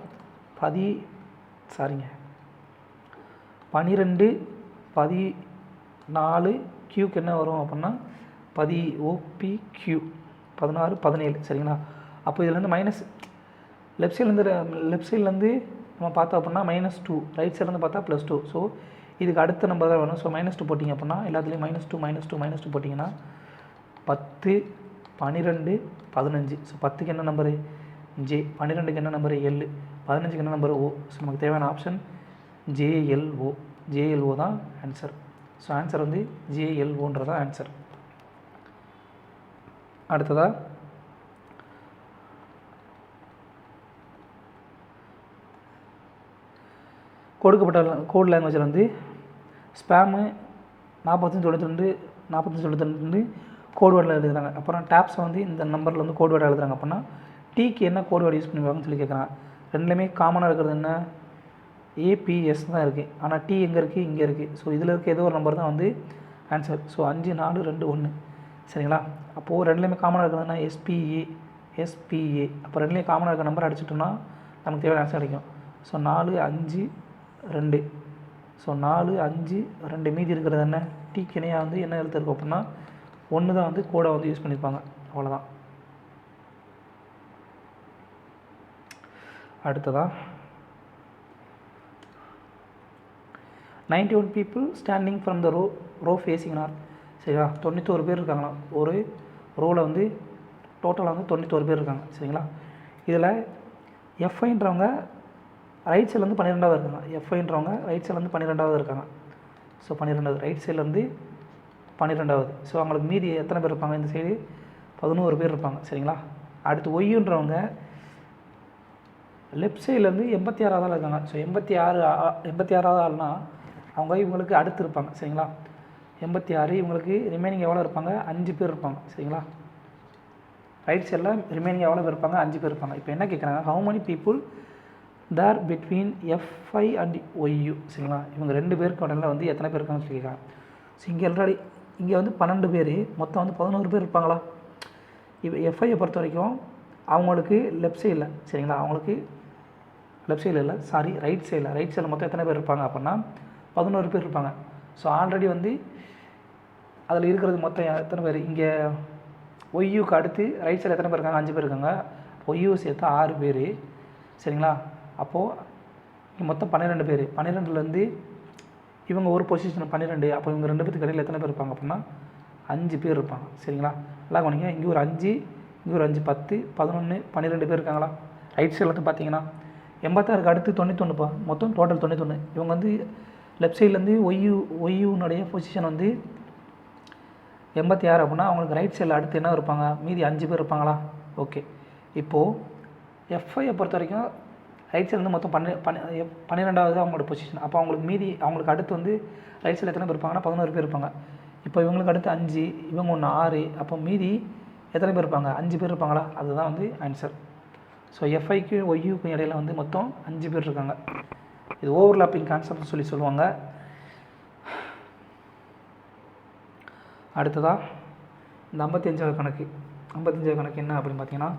Speaker 1: 12 14 Qக்கு என்ன வரும் அப்படின்னா OPQ 16 17 சரிங்களா. அப்போ இதுலேருந்து மைனஸ் லெஃப்ட் சைட்லேருந்து நம்ம பார்த்தோம் அப்படின்னா -2, ரைட் சைட்லேருந்து பார்த்தா +2. ஸோ இதுக்கு அடுத்த நம்பர் தான் வேணும். ஸோ -2 போட்டிங்க அப்படின்னா எல்லாத்துலேயும் -2 போட்டிங்கன்னா 10 12 15. ஸோ 10க்கு என்ன நம்பரு J, 12க்கு என்ன நம்பரு L, 15க்கு என்ன நம்பரு O. ஸோ நமக்கு தேவையான ஆப்ஷன் JLO தான் ஆன்சர். ஸோ ஆன்சர் வந்து JLOன்றதான் ஆன்சர். அடுத்ததாக கொடுக்கப்பட்ட கோட் லாங்குவேஜில் வந்து ஸ்பேமு 4592 கோட் வேர்டில் எழுதுகிறாங்க. அப்புறம் டேப்ஸை வந்து இந்த நம்பரில் வந்து கோட் வேர்டில் எழுதுறாங்க. அப்படின்னா டீக்கு என்ன கோட் வேர்டு யூஸ் பண்ணுவாங்கன்னு சொல்லி கேட்குறாங்க. ரெண்டுலேயுமே காமனாக இருக்கிறது என்ன APS தான் இருக்குது. ஆனால் T எங்கே இருக்குது இங்கே இருக்குது. ஸோ இதில் இருக்க ஏதோ ஒரு நம்பர் தான் வந்து ஆன்சர். ஸோ 5 4 2 1 சரிங்களா. அப்போது ரெண்டுலேயுமே காமனாக இருக்கிறதுனா SPA. அப்போ ரெண்டுலேயும் காமனாக இருக்கிற நம்பர் அடிச்சிட்டோம்னா நமக்கு தேவையான ஆன்சர் கிடைக்கும். ஸோ 4 5 2. ஸோ 4 5 2 மீதி இருக்கிறது என்ன டீக்கு இணையாக வந்து என்ன எழுத்து இருக்கும் அப்படின்னா 1 தான் வந்து கோடை வந்து யூஸ் பண்ணியிருப்பாங்க. அவ்வளோதான். அடுத்ததாக 91 people standing from the row facing north சரிங்களா. 91 பேர் இருக்காங்களா ஒரு ரோவில் வந்து டோட்டலாக வந்து 91 பேர் இருக்காங்க சரிங்களா. இதில் எஃப்ஐன்றவங்க ரைட் சைட்லேருந்து 12வது இருக்காங்க. எஃப்ஐன்றவங்க ரைட் சைட்லேருந்து 12வது இருக்காங்க. ஸோ 12வது ரைட் சைட்லேருந்து 12வது. ஸோ அவங்களுக்கு மீதி எத்தனை பேர் இருப்பாங்க இந்த சைடு 11 பேர் இருப்பாங்க சரிங்களா. அடுத்து ஒய்யுன்றவங்க லெஃப்ட் சைட்லேருந்து 86வது இருக்காங்க. ஸோ 86வது ஆள்னா அவங்க இவங்களுக்கு அடுத்து இருப்பாங்க சரிங்களா. 86 இவங்களுக்கு ரிமைனிங் எவ்வளோ இருப்பாங்க 5 பேர் இருப்பாங்க சரிங்களா. ரைட் சைடில் ரிமைனிங் எவ்வளோ பேர் இருப்பாங்க 5 பேர் இருப்பாங்க. இப்போ என்ன கேட்குறாங்க how many people there between FI and OU சரிங்களா. இவங்க 2 பேருக்கு உடனே வந்து எத்தனை பேர் இருக்காங்கன்னு சொல்லி கேட்குறாங்க. ஸோ இங்கே ஆல்ரெடி இங்கே வந்து 12 பேர் மொத்தம் வந்து 11 பேர் இருப்பாங்களா. இப்போ எஃப்ஐயை பொறுத்த வரைக்கும் அவங்களுக்கு லெஃப்ட் சைடில் சரிங்களா, அவங்களுக்கு லெஃப்ட் சைடில் இல்லை ரைட் சைடில் மொத்தம் எத்தனை பேர் இருப்பாங்க அப்படின்னா 11 பேர் இருப்பாங்க. ஸோ ஆல்ரெடி வந்து அதில் இருக்கிறது மொத்தம் எத்தனை பேர் இங்கே ஒய்யூக்கு அடுத்து ரைட் சைடில் எத்தனை பேர் இருக்காங்க 5 பேர் இருக்காங்க. ஒய்யூ சேர்த்தா 6 பேர் சரிங்களா. அப்போது இங்கே மொத்தம் 12 பேர். 12லேருந்து இவங்க ஒரு பொசிஷன் 12. அப்போ இவங்க 2 பேருக்கு இடையில் எத்தனை பேர் இருப்பாங்க அப்படின்னா 5 பேர் இருப்பாங்க சரிங்களா. எல்லாம் கவனிங்க இங்கே ஒரு 5 இங்கே ஒரு 5 10 11 12 பேர் இருக்காங்களா. ரைட் சைடில் வந்து பார்த்தீங்கன்னா 86க்கு அடுத்து 91 மொத்தம் டோட்டல் 91. இவங்க வந்து லெஃப்ட் சைட்லேருந்து ஒய்யூனுடைய பொசிஷன் வந்து 86 அப்படின்னா அவங்களுக்கு ரைட் சைடில் அடுத்து என்ன இருப்பாங்க மீதி 5 பேர் இருப்பாங்களா. ஓகே. இப்போது எஃப்ஐயை பொறுத்த வரைக்கும் ரைட் சைட்லேருந்து மொத்தம் 12வது அவங்களோட பொசிஷன். அப்போ அவங்களுக்கு அடுத்து வந்து ரைட் சைடில் எத்தனை பேர் இருப்பாங்கன்னா 11 பேர் இருப்பாங்க. இப்போ இவங்களுக்கு அடுத்து 5 இவங்க 1 6. அப்போ மீதி எத்தனை பேர் இருப்பாங்க 5 பேர் இருப்பாங்களா. அதுதான் வந்து ஆன்சர். ஸோ எஃப்ஐக்கு ஒய்யூக்கும் இடையில வந்து மொத்தம் 5 பேர் இருக்காங்க. இது ஓவர்லாப்பிங் கான்செப்ட்னு சொல்லுவாங்க. அடுத்ததாக இந்த 55வது கணக்கு என்ன அப்படின்னு பார்த்தீங்கன்னா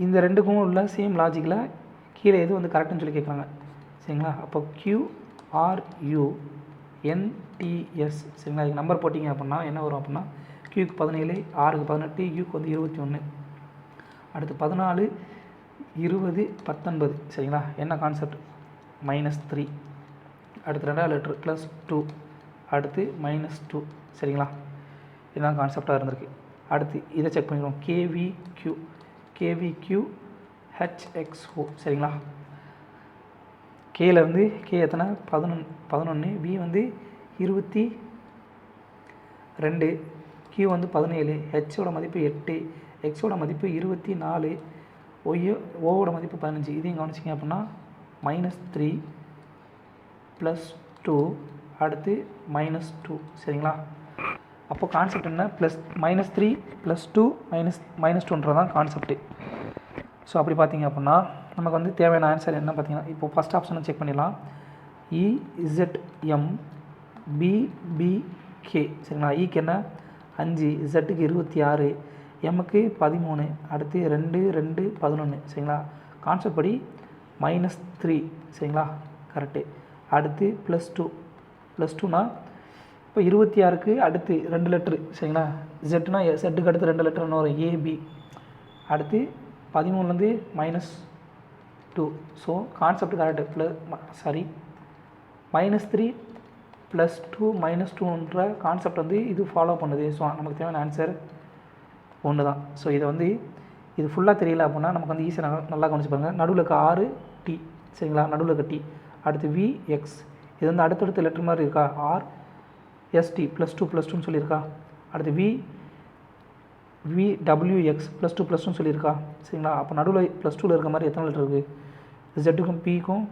Speaker 1: இந்த ரெண்டுக்கும் உள்ள சேம் லாஜிக்கில் கீழே எது வந்து கரெக்டுன்னு சொல்லி கேட்குறாங்க சரிங்களா. அப்போ QRUNTS சரிங்களா. இதுக்கு நம்பர் போட்டிங்க அப்படின்னா என்ன வரும் அப்படின்னா Qக்கு 17 Rக்கு 18 Uக்கு வந்து 21. அடுத்து 14 20 19 சரிங்களா. என்ன கான்செப்ட்? -3. அடுத்து 2வது லெட்ரு +2, அடுத்து -2 சரிங்களா. இதுதான் கான்செப்டாக இருந்திருக்கு. அடுத்து இதை செக் பண்ணிடுவோம். KVQ HXO சரிங்களா. கேலேருந்து கே எத்தனை 11, வி வந்து 22, கியூ வந்து 17, ஹெச்சோட மதிப்பு 8, எக்ஸோட மதிப்பு 24, ஓவோட மதிப்பு 15. இதையும் கவனிச்சிங்க அப்படின்னா -3 +2 அடுத்து -2 சரிங்களா. அப்போ கான்செப்ட் என்ன? -3 +2 -2ன்றது தான் கான்செப்ட்டு. ஸோ அப்படி பார்த்தீங்க அப்படின்னா நமக்கு வந்து தேவையான ஆன்சர் என்ன பார்த்தீங்கன்னா, இப்போ ஃபஸ்ட் ஆப்ஷனை செக் பண்ணிடலாம். EZM BBK சரிங்களா. ஈக்கு என்ன 5, இசட்டுக்கு 26, எம்முக்கு 13, அடுத்து 2 2 11 சரிங்களா. கான்செப்ட் படி -3 சரிங்களா, கரெக்டு. அடுத்து +2னா இப்போ 26க்கு அடுத்து 2 லெட்ரு சரிங்களா. இசட்டுனா செட்டுக்கு அடுத்து 2 லெட்ரு என்ன வரும்? AB. அடுத்து 13லேருந்து -2. So concept correct. -3 +2 -2ன்ற கான்செப்ட் வந்து இது ஃபாலோ பண்ணுது. ஸோ நமக்கு தேவையான ஆன்சர் ஒன்று தான். ஸோ இதை வந்து இது ஃபுல்லாக தெரியல அப்படின்னா நமக்கு வந்து ஈஸியாக நல்லா கவனிச்சு பாருங்கள். நடுவில் இருக்க RT சரிங்களா, நடுவில் இருக்க T, அடுத்து VX, இது வந்து அடுத்தடுத்த லெட்டர் மாதிரி இருக்கா. RST +2 +2ன்னு சொல்லியிருக்கா. அடுத்து VWX +2 +2ன்னு சொல்லியிருக்கா சரிங்களா. அப்போ நடுவில் +2ல் இருக்க மாதிரி எத்தனை லெட்டர் இருக்குது? ஜெட்டுக்கும் Pக்கும்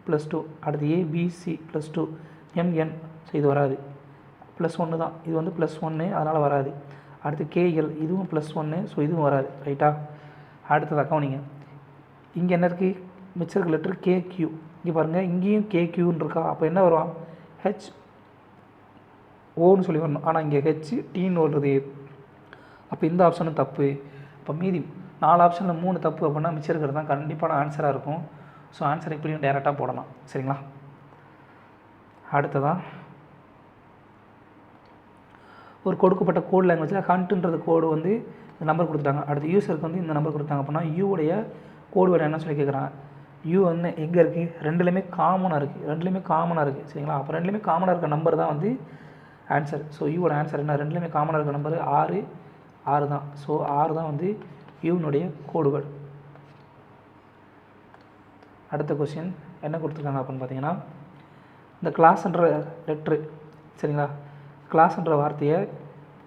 Speaker 1: +2, அடுத்து ABC +2, MN. ஸோ இது வராது. +1 தான், இது வந்து +1 அதனால் வராது. அடுத்து KL, இதுவும் +1, ஸோ இதுவும் வராது. ரைட்டா. அடுத்ததாக கவனிங்க, இங்கே என்ன இருக்குது? மிச்சம் இருக்க லெட்டர் KQ. இங்கே பாருங்கள், இங்கேயும் KQன்னு இருக்கா. அப்போ என்ன வரும்? HOன்னு சொல்லி வரணும். ஆனால் இங்கே HTன்னு வருது. அப்போ இந்த ஆப்ஷனும் தப்பு. இப்போ மீதி 4 ஆப்ஷனில் 3 தப்பு அப்படின்னா மிச்சம் இருக்கிறது தான் கண்டிப்பான ஆன்சராக இருக்கும். ஸோ ஆன்சர் இப்படியும் டைரெக்டாக போடலாம் சரிங்களா. அடுத்ததான் ஒரு கொடுக்கப்பட்ட கோட் லாங்குவேஜில் ஹண்ட்ன்றது கோடு வந்து இந்த நம்பர் கொடுத்துட்டாங்க. அடுத்து யூஸருக்கு வந்து இந்த நம்பர் கொடுத்தாங்க அப்படின்னா யூவுடைய கோடு வேறு என்ன சொல்லி கேட்குறாங்க. யூ வந்து எங்கே இருக்குது? ரெண்டுலேயுமே காமனாக இருக்குது சரிங்களா. அப்போ ரெண்டுலேயுமே காமனாக இருக்க நம்பர் தான் வந்து ஆன்சர். ஸோ யூவோட ஆன்சர் என்ன? ரெண்டுலேயுமே காமனாக இருக்க நம்பர் 6 தான். ஸோ 6 தான் வந்து யூனுடைய கோடுகள். அடுத்த கொஸ்டின் என்ன கொடுத்துருக்காங்க அப்படின்னு பார்த்தீங்கன்னா, இந்த கிளாஸ்ன்ற லெட்ரு சரிங்களா, கிளாஸ்ன்ற வார்த்தையை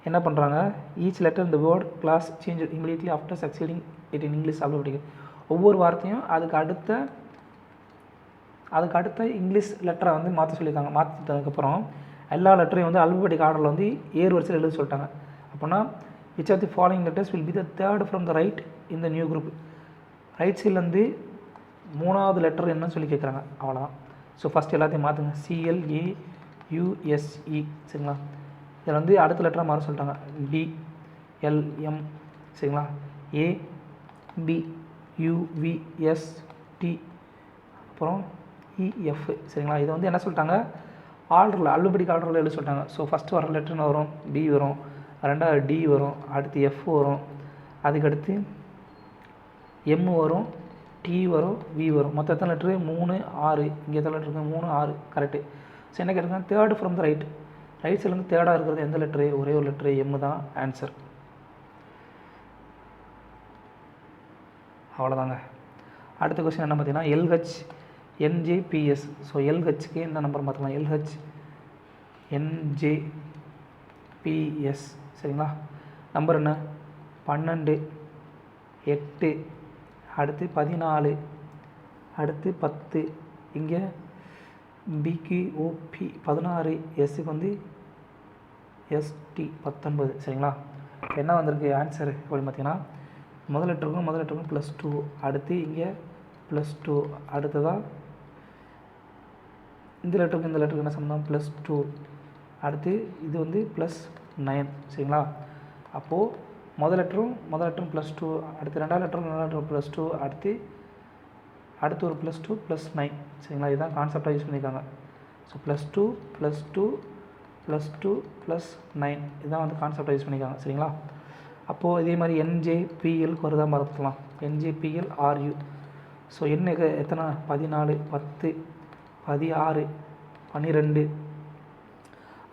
Speaker 1: என்ன பண்ணுறாங்க? ஈச் லெட்டர் இந்த word class change immediately after succeeding it in English alphabetic. ஒவ்வொரு வார்த்தையும் அதுக்கு அடுத்த இங்கிலீஷ் லெட்டரை வந்து மாற்ற சொல்லியிருக்காங்க. மாற்றிட்டதுக்கப்புறம் எல்லா லெட்டரையும் வந்து ஆல்ஃபபெட்டிக் ஆர்டரில் வந்து ஏறு வரிசையில் எழுத சொல்லிட்டாங்க. அப்படின்னா which of the following letters will be the third from the right in the new group. Right சைட்லேருந்து 3வது லெட்டர் என்னன்னு சொல்லி கேட்குறாங்க. அவ்வளோதான். ஸோ ஃபஸ்ட் எல்லாத்தையும் மாற்றுங்க. CLAUSE சரிங்களா. இதில் வந்து அடுத்த லெட்டராக மாற சொல்லிட்டாங்க. DLM சரிங்களா. ABUVST அப்புறம் EF சரிங்களா. இதை வந்து என்ன சொல்லிட்டாங்க? ஆர்டரில் ஆல்ஃபபெட்டிக் ஆர்டரில் எழுத சொல்லிட்டாங்க. ஸோ ஃபஸ்ட்டு வர லெட்டர்னு வரும் B வரும், 2வது D வரும், அடுத்து F வரும், அதுக்கடுத்து M வரும், T வரும், V வரும். மொத்தம் எத்தனை லெட்ரு? 3 6. இங்கே எத்தனை லெட்ரு இருக்குது? 3 6 கரெக்டு. ஸோ என்ன கேட்டிருக்காங்க? தேர்டு ஃப்ரம் த ரைட் சைட்லேருந்து தேர்டாக இருக்கிறது எந்த லெட்ரு? ஒரே ஒரு லெட்ரு M தான் ஆன்சர். அவ்வளோதாங்க. அடுத்த கொஸ்டின் என்ன பார்த்தீங்கன்னா, LHNJPS. ஸோ LHக்கு என்ன நம்பர் பார்த்துக்கலாம்? LHNJPS சரிங்களா. நம்பர் என்ன? 12, 8, அடுத்து 14, அடுத்து 10, இங்கே BQOP 16, எஸ்ஸுக்கு வந்து ST 19 சரிங்களா. என்ன வந்திருக்கு ஆன்சர் அப்படின்னு பார்த்தீங்கன்னா, முதல் லெட்டருக்கும் +2, அடுத்து இங்கே +2, அடுத்ததாக இந்த லெட்டருக்கு என்ன சம்பந்தம்? +2, அடுத்து இது வந்து +9 சரிங்களா. அப்போது முதல் லெட்டரும் +2, அடுத்து 2வது லெட்டரும் +2, அடுத்து ஒரு +2 +9 சரிங்களா. இதுதான் கான்செப்டாக யூஸ் பண்ணியிருக்காங்க. ஸோ +2 +2 +2 +9 இதுதான் வந்து கான்செப்டாக யூஸ் பண்ணியிருக்காங்க சரிங்களா. அப்போது இதே மாதிரி NJPLக்கு வருதான் பார்த்துக்கலாம். NJPL RU. ஸோ என்ன எத்தனை 14 10 16 12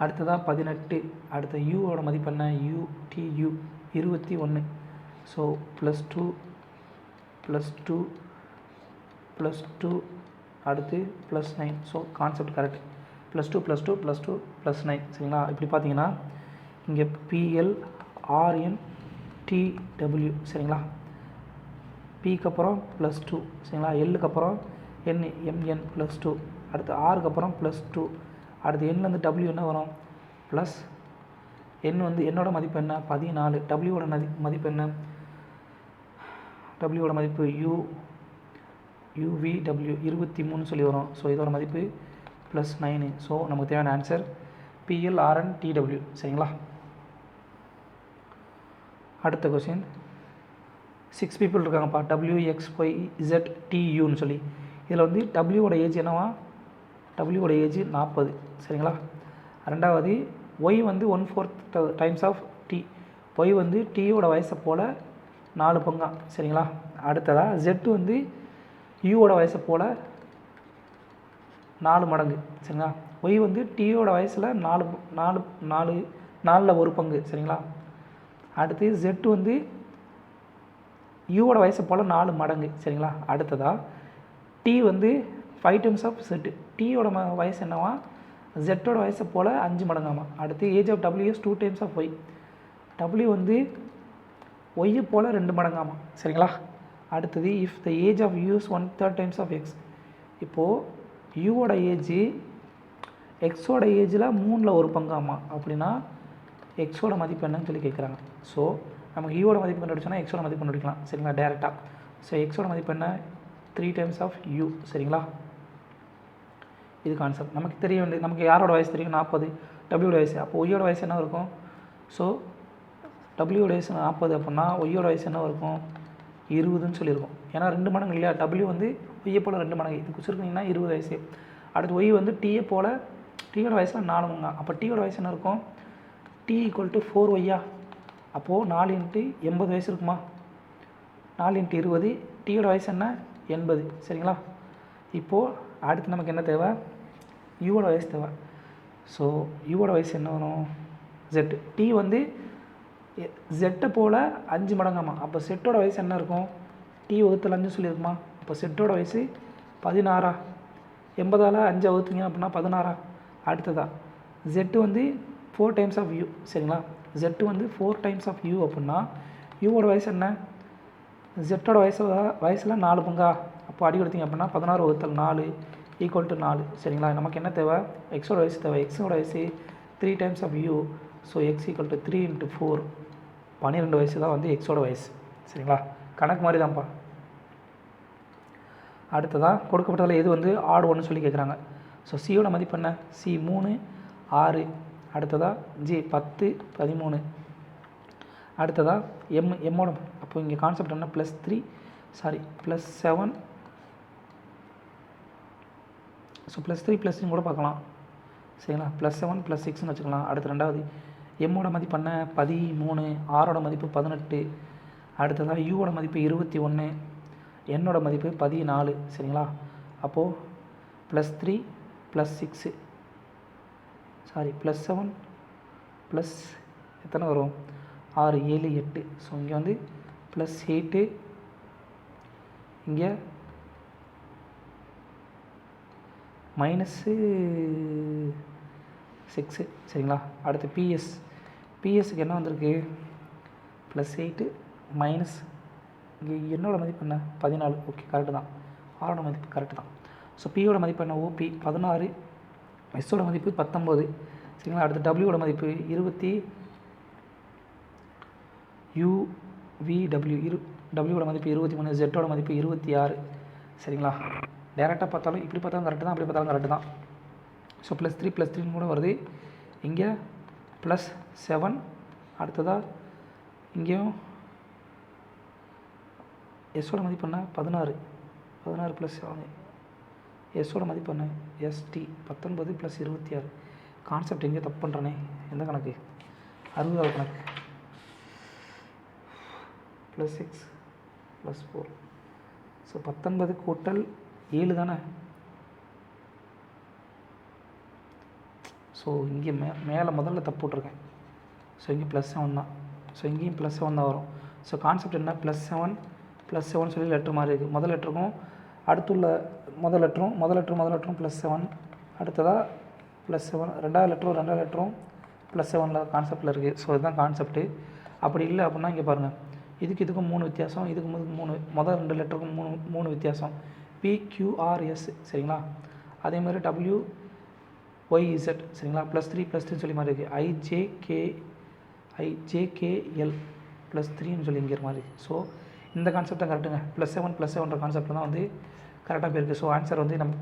Speaker 1: அடுத்ததாக 18. அடுத்த யூவோட மதிப்பு என்ன UTU 21. ஸோ +2 +2 +2 அடுத்து +9. So concept correct. +2 +2 +2 +9 சரிங்களா. இப்படி பார்த்தீங்கன்னா இங்கே PL RN TW சரிங்களா. பிக்கு அப்புறம் +2 சரிங்களா. எல்லுக்கு அப்புறம் MN +2. அடுத்து ஆருக்கு அப்புறம் +2. அடுத்து என்லேருந்து W என்ன வரும் ப்ளஸ் என் வந்து என்னோட மதிப்பு என்ன 14. டபிள்யூவோட மதிப்பு என்ன டபிள்யூவோட மதிப்பு UVW 23 சொல்லி வரும். ஸோ இதோட மதிப்பு +9. ஸோ நமக்கு தேவையான ஆன்சர் PL RN TW சரிங்களா. அடுத்த கொஸ்டின் 6 people இருக்காங்கப்பா. WXYZTUன்னு சொல்லி இதில் வந்து டபிள்யூவோட ஏஜ் என்னவா டபிள்யூவோட ஏஜ் 40 சரிங்களா. ரெண்டாவது ஒய் வந்து 1/4 டைம்ஸ் ஆஃப் டி. ஒய் வந்து டீயோட வயசை போல் 4 பங்கா சரிங்களா. அடுத்ததாக ஜெட் வந்து யூவோட வயசை போல் 4 மடங்கு சரிங்களா. ஒய் வந்து டீயோட வயசில் 4 ஒரு பங்கு சரிங்களா. அடுத்து ஜெட் வந்து யூவோட வயசை போல் 4 மடங்கு சரிங்களா. அடுத்ததாக டி வந்து 5 டைம்ஸ் ஆஃப் செட்டு. டீயோட வயசு என்னவா ஜெட்டோட வயசை போல் 5 மடங்காமா. அடுத்து age of W is 2 times of Y. W வந்து ஒய்யை போல் 2 மடங்காமா சரிங்களா. அடுத்தது if the age of U is 1/3 times of X. இப்போது யூவோட ஏஜ் எக்ஸோட ஏஜில் 3ல் ஒரு பங்காமா. அப்படின்னா எக்ஸோட மதிப்பு என்னன்னு சொல்லி கேட்குறாங்க. ஸோ நமக்கு யூவோட மதிப்பு கண்டுபிடிச்சோன்னா எக்ஸோட மதிப்பு கண்டுபிடிக்கலாம் சரிங்களா டேரெக்டாக. ஸோ எக்ஸோட மதிப்பு என்ன 3 டைம்ஸ் ஆஃப் யூ சரிங்களா. இது கான்செப்ட் நமக்கு தெரிய வேண்டியது. நமக்கு யாரோட வயசு தெரியும் 40. டபிள்யூட வயசு. அப்போ ஒய்யோட வயசு என்ன இருக்கும் ஸோ டபிள்யூட வயசு 40 அப்படின்னா ஒய்யோட வயசு என்ன இருக்கும் 20ன்னு சொல்லியிருக்கோம். ஏன்னா 2 மடங்கு இல்லையா. டபிள்யூ வந்து ஒய்யை போல் 2 மடங்கு. இது குச்சிருக்கீங்கன்னா 20 வயசு. அடுத்து ஒய் வந்து டீயை போல் டீயோட வயசில் 4 மடங்கா. அப்போ டீயோட வயசு என்ன இருக்கும் T = 4 அப்போது 4 × 80 வயசு இருக்குமா. 4 × 20 டீயோட வயசு என்ன 80 சரிங்களா. இப்போது அடுத்து நமக்கு என்ன தேவை யூவோட வயசு தேவை. ஸோ யூவோட வயசு என்ன வரும் ஜெட். டி வந்து ஜெட்டை போல் 5 மடங்காமா. அப்போ செட்டோட வயசு என்ன இருக்கும் T/5 சொல்லியிருக்குமா. அப்போ செட்டோட வயசு 16. 80ஆல் 5 வகுத்தீங்க அப்படின்னா 16. அடுத்ததா ஜெட்டு வந்து 4 டைம்ஸ் ஆஃப் யூ சரிங்களா. ஜெட்டு வந்து 4 டைம்ஸ் ஆஃப் யூ அப்படின்னா யூவோட வயசு என்ன ஜெட்டோட வயசில் 4 பங்கா. அப்போ அடி கொடுத்தீங்க அப்படின்னா 16/4 = 4 சரிங்களா. நமக்கு என்ன தேவை எக்ஸோட வயசு தேவை. எக்ஸோட வயசு 3 times of U. So X = 3 × 4 12 வயசு தான் வந்து எக்ஸோட வயசு சரிங்களா. கணக்கு மாதிரி தான்ப்பா. அடுத்ததாக கொடுக்கப்பட்டதில் எது வந்து ஆட் 1 சொல்லி கேட்குறாங்க. ஸோ சியோட மதிப்பு என்ன C 3 6. அடுத்ததாக J 10 13. அடுத்ததாக எம்மோட அப்போ இங்கே கான்செப்ட் என்ன +3 +7. ஸோ +3 +3 கூட பார்க்கலாம் சரிங்களா. +7 +6ன்னு வச்சுக்கலாம். அடுத்து ரெண்டாவது எம்மோட மதிப்பு என்ன 13. ஆரோட மதிப்பு 18. அடுத்ததாக யூவோட மதிப்பு 21. என்னோட மதிப்பு 14 சரிங்களா. அப்போது +3 +6 +7 ப்ளஸ் எத்தனை வரும் 6 7 8. ஸோ இங்கே வந்து +8 இங்கே -6 சரிங்களா. அடுத்து பிஎஸ்க்கு என்ன வந்திருக்கு +8 மைனஸ் இங்கே என்னோட மதிப்பு என்ன 14. ஓகே கரெக்டு தான். ஆரோட மதிப்பு கரெக்டு தான். ஸோ பியோட மதிப்பு என்ன OP 16. எஸ்ஸோட மதிப்பு 19 சரிங்களா. அடுத்து டபிள்யூவோட மதிப்பு 20. UVW டபிள்யூவோட மதிப்பு 23. ஜெட்டோட மதிப்பு 26 சரிங்களா. டேரெக்டாக பார்த்தாலும் இப்படி பார்த்தாலும் கரெக்டு தான், அப்படி பார்த்தாலும் கரெக்டு தான். ஸோ +3 +3 கூட வருது. இங்கே +7. அடுத்ததாக இங்கேயும் எஸ்ஸோட மதிப்பு என்ன 16 +7. எஸ்ஸோட மதிப்பு என்ன ST 19 + 26. கான்செப்ட் எங்கேயோ தப்பு பண்ணுறேனே. எந்த கணக்கு 60வது கணக்கு. Plus 6 plus 4. ஸோ 19 கூட்டல் 7 தானே. ஸோ இங்கே மேலே முதல்ல தப்பு போட்டிருக்கேன். ஸோ இங்கே +7 தான். ஸோ இங்கேயும் +7 தான் வரும். ஸோ கான்செப்ட் என்ன, +7 சொல்லி லெட்டர் மாதிரி இருக்குது. முதல் லெட்டருக்கும் அடுத்துள்ள முதல் லெட்டரும் +7, அடுத்ததாக +7, ரெண்டாவது லெட்டரும் +7 கான்செப்டில் இருக்குது. ஸோ இதுதான் கான்செப்ட்டு. அப்படி இல்லை அப்படின்னா இங்கே பாருங்கள், இதுக்கும் 3 வித்தியாசம், இதுக்கு 3, முதல் 2 லெட்டருக்கும் 3 வித்தியாசம். PQRS சரிங்களா. அதேமாதிரி WYZ சரிங்களா. +3 சொல்லி மாதிரி இருக்குது. IJKL +3 சொல்லி இங்கே மாதிரி. ஸோ இந்த கான்செப்ட் தான் கரெக்டுங்க. +7 கான்செப்டில் தான் வந்து கரெக்டாக போயிருக்கு. ஸோ ஆன்சர் வந்து நம்ம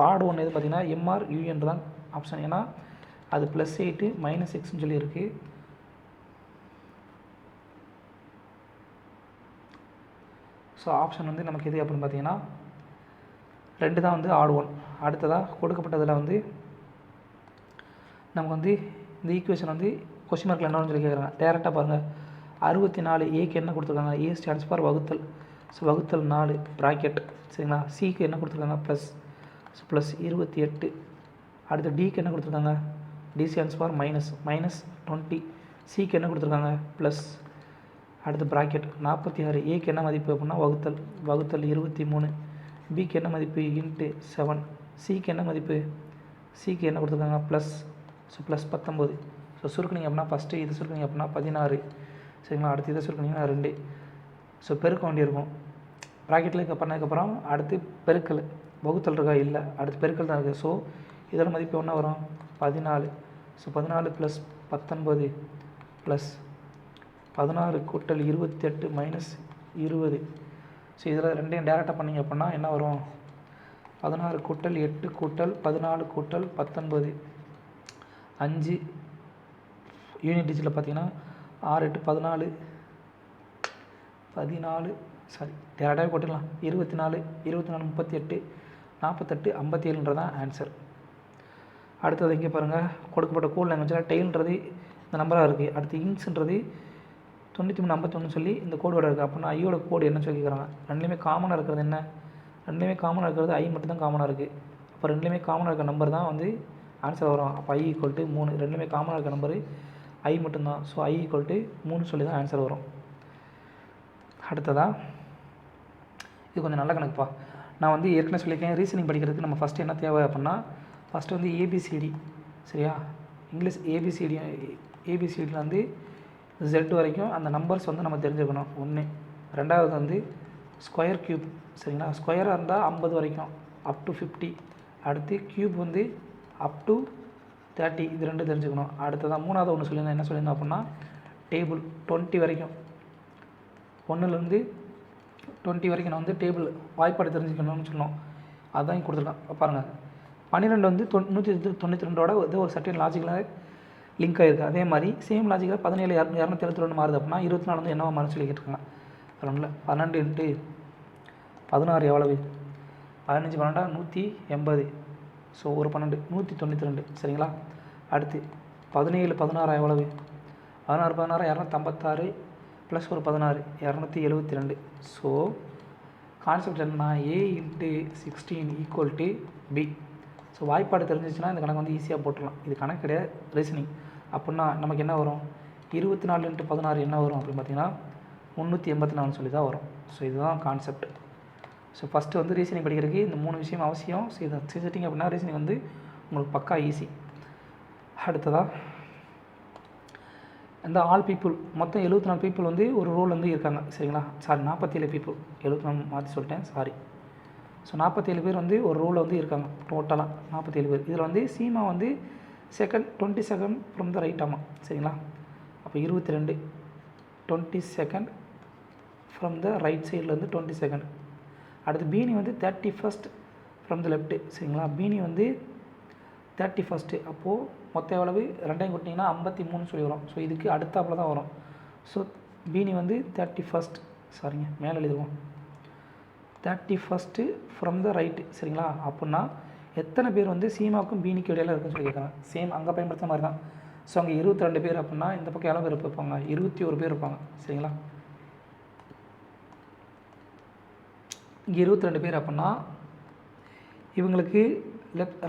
Speaker 1: ஆடு ஒன்று எது பார்த்திங்கன்னா MRUN தான் ஆப்ஷன். ஏன்னா அது +8 -6 சொல்லி இருக்குது. ஸோ ஆப்ஷன் வந்து நமக்கு எது அப்படின்னு பார்த்தீங்கன்னா 2 தான் வந்து ஆட் ஒன். அடுத்ததாக கொடுக்கப்பட்டதில் வந்து நமக்கு வந்து இந்த ஈக்குவேஷன் வந்து கொஸ்டின் மார்க்கில் என்னன்னு சொல்லி கேட்குறாங்க. டேரெக்டாக பாருங்கள், 64 ஏக்கு என்ன கொடுத்துருக்காங்க, ஏ ஸ்டாண்ட்ஸ் ஃபார் வகுத்தல். ஸோ வகுத்தல் 4 ப்ராக்கெட் சரிங்களா. சிக்கு என்ன கொடுத்துருக்காங்க ப்ளஸ், ஸோ +28. அடுத்து டிக்கு என்ன கொடுத்துருக்காங்க, டி ஸ்டாண்ட்ஸ் ஃபார் -20. சிக்கு என்ன கொடுத்துருக்காங்க ப்ளஸ், அடுத்து ப்ராக்கெட் 46. ஏக்கு என்ன மதிப்பு அப்படின்னா வகுத்தல் 23. பிக்கு என்ன மதிப்பு ×7. சிக்கு என்ன மதிப்பு, சிக்கு என்ன கொடுத்துருக்காங்க ப்ளஸ், ஸோ +19. ஸோ சுருக்குனிங்க அப்படின்னா ஃபஸ்ட்டு இது சுருக்குனிங்க அப்படின்னா 16 சரிங்களா. அடுத்து இதை சுருக்குனிங்கன்னா 2. ஸோ பெருக்க வேண்டியிருக்கும். ப்ராக்கெட்டில் பண்ணதுக்கப்புறம் அடுத்து பெருக்கல், வகுத்தல் இருக்கா இல்லை, அடுத்து பெருக்கல் தான் இருக்குது. ஸோ இதோட மதிப்பு என்ன வரும் 14. ஸோ 14 + 19 ப்ளஸ் 16 கூட்டல் 28 -20. ஸோ இதில் ரெண்டையும் டேரெக்டாக பண்ணிங்க அப்படின்னா என்ன வரும், 16 கூட்டல் 8 கூட்டல் 14 கூட்டல் 19 5 யூனிட் டிஜிட்டில் பார்த்தீங்கன்னா 6 8 14 சாரி டேரெக்டாகவே போட்டுக்கலாம். 24 38 48 57 ஆன்சர். அடுத்தது இங்கே பாருங்கள், கொடுக்கப்பட்ட கோட் லாங்குவேஜில் டெய்ல்ன்றது இந்த நம்பராக இருக்குது. அடுத்து இன்க்ஸ்ன்றது 93 51 சொல்லி இந்த கோடோட இருக்குது. அப்படின்னா ஐயோட கோடு என்ன சொல்லி கேட்குறாங்க. ரெண்டுலேயுமே காமனாக இருக்கிறது என்ன, ரெண்டுலேயுமே காமனாக இருக்கிறது ஐ மட்டும் தான் காமனாக இருக்குது. அப்போ ரெண்டுலேயுமே காமனாக இருக்கிற நம்பர் தான் வந்து ஆன்சர் வரும். அப்போ I = 3. ரெண்டுலேயுமே காமனாக இருக்கிற நம்பரு ஐ மட்டும்தான். ஸோ I = 3 சொல்லி தான் ஆன்சர் வரும். அடுத்ததாக இது கொஞ்சம் நல்ல கணக்குப்பா. நான் வந்து ஏற்கனவே சொல்லியிருக்கேன், ரீசனிங் படிக்கிறதுக்கு நம்ம ஃபஸ்ட்டு என்ன தேவை அப்படின்னா, ஃபஸ்ட்டு வந்து ABCD சரியா. இங்கிலீஷ் ஏபிசிடியில் வந்து Z வரைக்கும் அந்த நம்பர்ஸ் வந்து நம்ம தெரிஞ்சுக்கணும் ஒன்று. ரெண்டாவது வந்து ஸ்கொயர் க்யூப் சரிங்களா. ஸ்கொயராக இருந்தால் 50 வரைக்கும் அப் டு 50. அடுத்து க்யூப் வந்து அப் டு 30. இது 2 தெரிஞ்சுக்கணும். அடுத்ததான் மூணாவது ஒன்று சொல்லியிருந்தேன், என்ன சொல்லியிருந்தேன் அப்படின்னா டேபிள் 20 வரைக்கும், 1லேருந்து 20 வரைக்கும் நான் வந்து டேபிள் வாய்ப்பாடு தெரிஞ்சுக்கணும்னு சொன்னோம். அதுதான் இங்கே கொடுத்துருக்கேன் பாருங்கள். 12 வந்து 192ஓட இது ஒரு சர்டன் லாஜிக்கில் லிங்க் ஆகிருக்கு. அதே மாதிரி சேம் லாஜிக்கில் 17 272 மாறுது அப்படின்னா 24 வந்து என்னவா மாறுன்னு சொல்லி கேட்டிருக்காங்க. ஒன்றில் 12 × 16 எவ்வளவு, 15 12 180. ஸோ ஒரு 12 192 சரிங்களா. அடுத்து 17 16 எவ்வளவு, 16 16 256 ப்ளஸ் ஒரு 16 272. ஸோ கான்செப்ட் என்னன்னா A × 16 = B. ஸோ வாய்ப்பாடு தெரிஞ்சிச்சுன்னா இந்த கணக்கு வந்து ஈஸியாக போட்டுடலாம். இது கணக்கு கிடையாது, ரீசனிங். அப்படின்னா நமக்கு என்ன வரும், 24 × 16 என்ன வரும் அப்படின்னு பார்த்தீங்கன்னா 384 சொல்லி தான் வரும். ஸோ இதுதான் கான்செப்ட். ஸோ ஃபஸ்ட்டு வந்து ரீசனிங் படிக்கிறதுக்கு இந்த 3 விஷயம் அவசியம். ஸோ இதை செஞ்சிட்டிங்க அப்படின்னா ரீசனிங் வந்து உங்களுக்கு பக்கா ஈஸி. அடுத்ததாக இந்த ஆல் பீப்புள் மொத்தம் 74 பீப்புள் வந்து ஒரு ரோல் வந்து இருக்காங்க சரிங்களா. சாரி 47 பீப்புள், 74 மாற்றி சொல்லிட்டேன் சாரி. ஸோ 47 பேர் வந்து ஒரு ரோலில் வந்து இருக்காங்க டோட்டலாக 47 பேர். இதில் வந்து சீமா வந்து 22nd ஃப்ரம் த ரைட் ஆமாம் சரிங்களா. அப்போ 22 22nd ஃப்ரம் த ரைட் சைட்லேருந்து 22nd. அடுத்து பீனி வந்து 31st ஃப்ரம் த லெஃப்ட்டு சரிங்களா. பீனி வந்து 31st. அப்போது மொத்தம் எவ்வளவு, ரெண்டையும் கூட்டிங்கன்னா 53 சொல்லி வரும். ஸோ இதுக்கு அடுத்தாப்பில் தான் வரும். ஸோ பீனி வந்து 31st சாரிங்க மேலே எழுதுவோம் 31st ஃப்ரம் த ரைட்டு சரிங்களா. அப்படின்னா எத்தனை பேர் வந்து சீமாவுக்கும் பீனிக்கு இடையில இருக்குன்னு சொல்லி கேட்குறாங்க. சேம் அங்கே பயன்படுத்த மாதிரி தான். ஸோ அங்கே 22 பேர் அப்படின்னா இந்த பக்கம் எவ்வளோ பேர் இருப்பாங்க, 21 பேர் இருப்பாங்க சரிங்களா. இங்கே 22 பேர் அப்படின்னா இவங்களுக்கு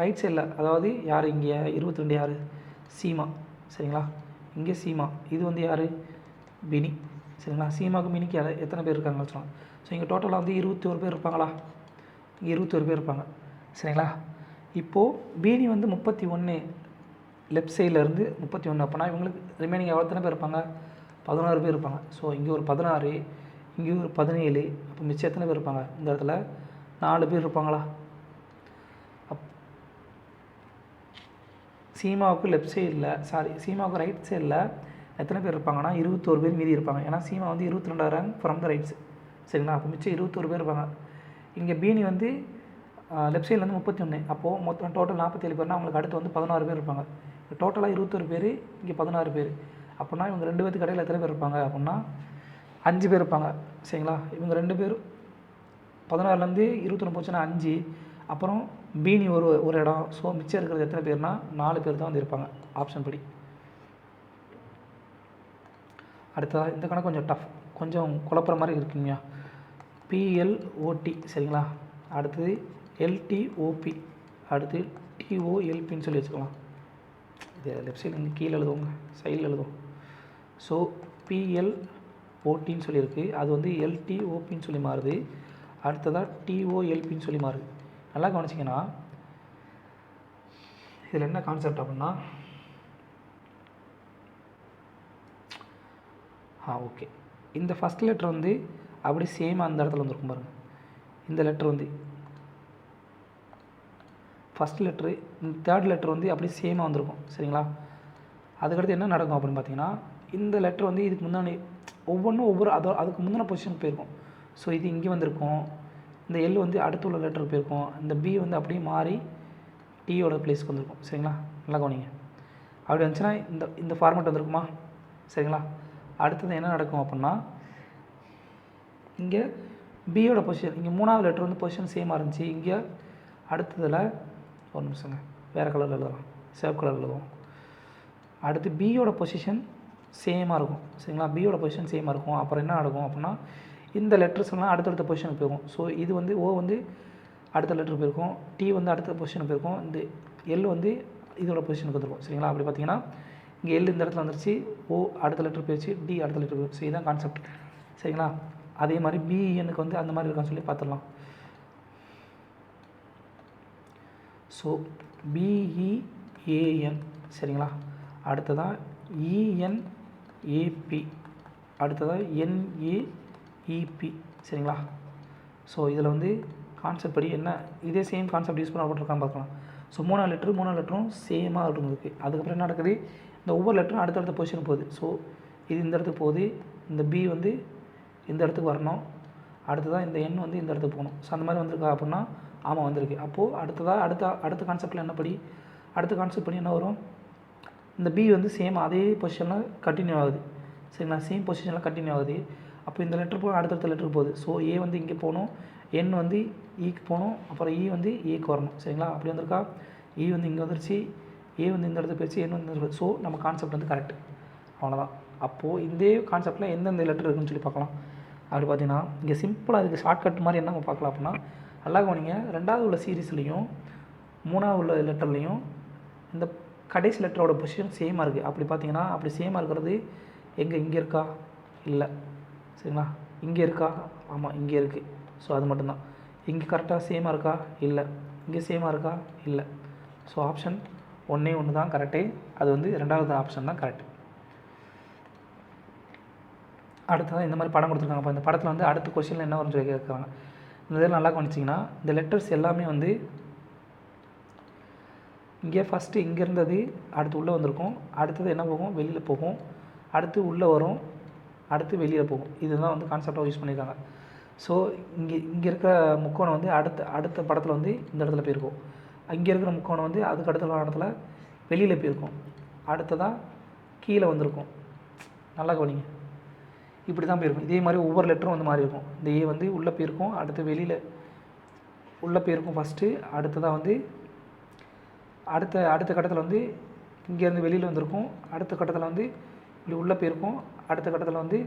Speaker 1: ரைட் சைடில், அதாவது யார் இங்கே 22 யார், சீமா சரிங்களா. இங்கே சீமா, இது வந்து யார், பினி சரிங்களா. சீமாவுக்கு மினிக்கு எத்தனை பேர் இருக்காங்கன்னு சொல்லலாம். ஸோ இங்கே டோட்டலாக வந்து 21 பேர் இருப்பாங்களா, இங்கே 21 பேர் இருப்பாங்க சரிங்களா. இப்போது பினி வந்து 31, லெஃப்ட் சைடில் இருந்து 31 அப்படின்னா இவங்களுக்கு ரிமைனிங் எத்தனை பேர் இருப்பாங்க, 16 பேர் இருப்பாங்க. ஸோ இங்கே ஒரு 16, இங்கே ஒரு 17, அப்போ மிச்சம் எத்தனை பேர் இருப்பாங்க, இந்த இடத்துல 4 பேர் இருப்பாங்களா. சீமாவுக்கு லெஃப்ட் சைடில், சீமாவுக்கு ரைட் சைடில் எத்தனை பேர் இருப்பாங்கன்னா 21 பேர் மீதி இருப்பாங்க. ஏன்னா சீமா வந்து 22 ரேங்க் ஃப்ரம் த ரைட்ஸ் சரிங்களா. அப்போ மிச்சம் 21 பேர் இருப்பாங்க. இங்கே பீனி வந்து லெஃப்ட் சைடில் வந்து 31, அப்போது மொத்தம் டோட்டல் 47 பேர்னா அவங்களுக்கு அடுத்து வந்து 16 பேர் இருப்பாங்க. டோட்டலாக 21 பேர், இங்கே 16 பேர் அப்படின்னா இவங்க 2 பேருக்கு கடையில் எத்தனை பேர் இருப்பாங்க அப்படின்னா 5 பேர் இருப்பாங்க சரிங்களா. இவங்க 2 பேர் 16லேருந்து 21 போச்சுன்னா 5, அப்புறம் பீனி ஒரு இடம். ஸோ மிச்சம் இருக்கிறது எத்தனை பேர்னா 4 பேர் தான் வந்து இருப்பாங்க ஆப்ஷன் படி. அடுத்ததாக இந்த கணக்கு கொஞ்சம் டஃப், கொஞ்சம் குழப்புற மாதிரி இருக்குங்கய்யா. பிஎல்ஓடி சரிங்களா, அடுத்தது எல்டிஓபி, அடுத்து டிஓஎல்பின்னு சொல்லி வச்சுக்கலாம். இது லெஃப்ட் சைடில் இங்கே கீழே எழுதுவோங்க, சைடில் எழுதுவோம். ஸோ பிஎல்ஓடின்னு சொல்லியிருக்கு, அது வந்து எல்டிஓபின்னு சொல்லி மாறுது. அடுத்ததாக டிஓஎல்பின்னு சொல்லி மாறுது. நல்லா கவனிச்சிங்கன்னா இதில் என்ன கான்செப்ட் அப்படின்னா, ஓகே, இந்த ஃபஸ்ட் லெட்டர் வந்து அப்படி சேமாக அந்த இடத்துல வந்துருக்கும் பாருங்கள். இந்த லெட்டர் வந்து ஃபஸ்ட் லெட்ரு, இந்த தேர்ட் லெட்டர் வந்து அப்படி சேமாக வந்திருக்கும் சரிங்களா. அதுக்கடுத்து என்ன நடக்கும் அப்படின்னு பார்த்தீங்கன்னா, இந்த லெட்டர் வந்து இதுக்கு முன்னாடி ஒவ்வொன்றும் அதுக்கு முந்தின பொசிஷனுக்கு போயிருக்கும். ஸோ இது இங்கே வந்திருக்கும், இந்த எல் வந்து அடுத்து உள்ள லெட்டருக்கு போயிருக்கும், இந்த பி வந்து அப்படியே மாறி டீயோட பிளேஸ்க்கு வந்திருக்கும் சரிங்களா. நல்லா கவனிங்க. அப்படி வந்துச்சுன்னா இந்த ஃபார்மேட் வந்திருக்குமா சரிங்களா. அடுத்தது என்ன நடக்கும் அப்படின்னா, இங்கே பியோட பொசிஷன், இங்கே 3வது லெட்டர் வந்து பொசிஷன் சேமாக இருந்துச்சு. இங்கே அடுத்ததில் ஒரு நிமிஷங்க, வேறு கலரில் எழுதலாம், சேவ் கலர் எழுதுவோம். அடுத்து பியோட பொசிஷன் சேமாக இருக்கும் சரிங்களா. பியோட பொசிஷன் சேமாக இருக்கும். அப்புறம் என்ன நடக்கும் அப்படின்னா, இந்த லெட்டர்ஸ்லாம் அடுத்தடுத்த பொசிஷனுக்கு போயிருக்கும். ஸோ இது வந்து ஓ வந்து அடுத்த லெட்டருக்கு போயிருக்கும், டி வந்து அடுத்த பொசிஷனுக்கு போயிருக்கும், இந்த எல் வந்து இதோட பொசிஷனுக்கு வந்துருக்கும் சரிங்களா. அப்படி பார்த்தீங்கன்னா இங்கே எல் இந்த இடத்துல வந்துருச்சு, ஓ அடுத்த லெட்டர் போயிடுச்சு, டி அடுத்த லெட்டர் போயிடுச்சு. இதுதான் கான்செப்ட் சரிங்களா. அதே மாதிரி பிஎனுக்கு வந்து அந்த மாதிரி இருக்கான்னு சொல்லி பார்த்துடலாம். ஸோ பிஇஏஎன் சரிங்களா. அடுத்ததாக இஎன்ஏபி, அடுத்ததாக என்ஏஇபி சரிங்களா. ஸோ இதில் வந்து கான்செப்ட் படி என்ன, இதே சேம் கான்செப்ட் யூஸ் பண்ண போட்டிருக்கான்னு பார்க்கலாம். ஸோ 3வது லெட்டரும் சேமாக இருக்குது. அதுக்கப்புறம் என்ன நடக்குது, இந்த ஒவ்வொரு லெட்டரும் அடுத்தடுத்த பொசிஷன் போகுது. ஸோ இது இந்த இடத்துக்கு போகுது, இந்த பி வந்து இந்த இடத்துக்கு வரணும், அடுத்ததாக இந்த எண் வந்து இந்த இடத்துக்கு போகணும். ஸோ அந்த மாதிரி வந்திருக்கா அப்படின்னா ஆமாம் வந்திருக்கு. அப்போது அடுத்த கான்செப்டில் என்ன படி, அடுத்த கான்செப்ட் படி என்ன வரும், இந்த பி வந்து சேம் அதே பொசிஷனில் கண்டினியூ ஆகுது சரிங்களா. சேம் பொசிஷனில் கண்டினியூ ஆகுது. அப்போ இந்த லெட்டர் போக அடுத்தடுத்த லெட்டருக்கு போகுது. ஸோ ஏ வந்து இங்கே போகணும், என் வந்து ஈக்கு போகணும், அப்புறம் இ வந்து ஏக்கு வரணும் சரிங்களா. அப்படி வந்திருக்கா, இ வந்து இங்கே வந்துருச்சு, ஏ வந்து இந்த இடத்துக்கு போயிடுச்சு, என் வந்து இந்த இடத்துக்கு. ஸோ நம்ம கான்செப்ட் வந்து கரெக்ட், அவ்வளோதான். அப்போது இந்த கான்செப்டில் எந்தெந்த லெட்டர் இருக்குன்னு சொல்லி பார்க்கலாம். அப்படி பார்த்தீங்கன்னா இங்கே சிம்பிளாக இதுக்கு ஷார்ட்கட் மாதிரி என்ன நம்ம பார்க்கலாம் அப்படின்னா, நல்லா கவனிங்க, 2வது உள்ள சீரீஸ்லேயும் 3வது உள்ள லெட்டர்லேயும் இந்த கடைசி லெட்டரோட பொசிஷன் சேமாக இருக்குது. அப்படி பார்த்தீங்கன்னா அப்படி சேமாக இருக்கிறது இங்கே இருக்கா, இல்லை சரிங்களா. இங்கே இருக்கா, ஆமாம் இங்கே இருக்குது. ஸோ அது மட்டும்தான். இங்கே கரெக்டாக சேமாக இருக்கா, இல்லை. இங்கே சேமாக இருக்கா, இல்லை. ஸோ ஆப்ஷன் ஒன்று தான் கரெக்டு. அது வந்து 2வது ஆப்ஷன் தான் கரெக்டு. அடுத்ததான் இந்த மாதிரி படம் கொடுத்துருக்காங்க. இப்போ இந்த படத்தில் வந்து அடுத்த கொஸ்டினில் என்ன வரும்னு சொல்லி கேட்குறாங்க. இந்த இதில் நல்லா கவனிச்சிங்கன்னா இந்த லெட்டர்ஸ் எல்லாமே வந்து இங்கே ஃபஸ்ட்டு இங்கே இருந்தது அடுத்து உள்ளே வந்திருக்கும், அடுத்தது என்ன போகும், வெளியில் போகும், அடுத்து உள்ளே வரும், அடுத்து வெளியில் போகும். இதுதான் வந்து கான்செப்டாக யூஸ் பண்ணியிருக்காங்க. ஸோ இங்கே இருக்கிற முக்கோணம் வந்து அடுத்த படத்தில் வந்து இந்த இடத்துல போயிருக்கும். இங்கே இருக்கிற முக்கோணம் வந்து அதுக்கு அடுத்த இடத்துல வெளியில் போயிருக்கும், அடுத்ததாக கீழே வந்திருக்கும். நல்லா கவனிங்க, இப்படி தான் போயிருக்கும். இதே மாதிரி ஒவ்வொரு லெட்டரும் வந்து மாறி இருக்கும். இந்த ஏ வந்து உள்ளே போயிருக்கும், அடுத்து வெளியில் உள்ளே போயிருக்கும் ஃபஸ்ட்டு, அடுத்ததாக வந்து அடுத்த கட்டத்தில் வந்து இங்கேருந்து வெளியில் வந்திருக்கும், அடுத்த கட்டத்தில் வந்து இப்படி உள்ளே போயிருக்கும், அடுத்த கட்டத்தில் வந்து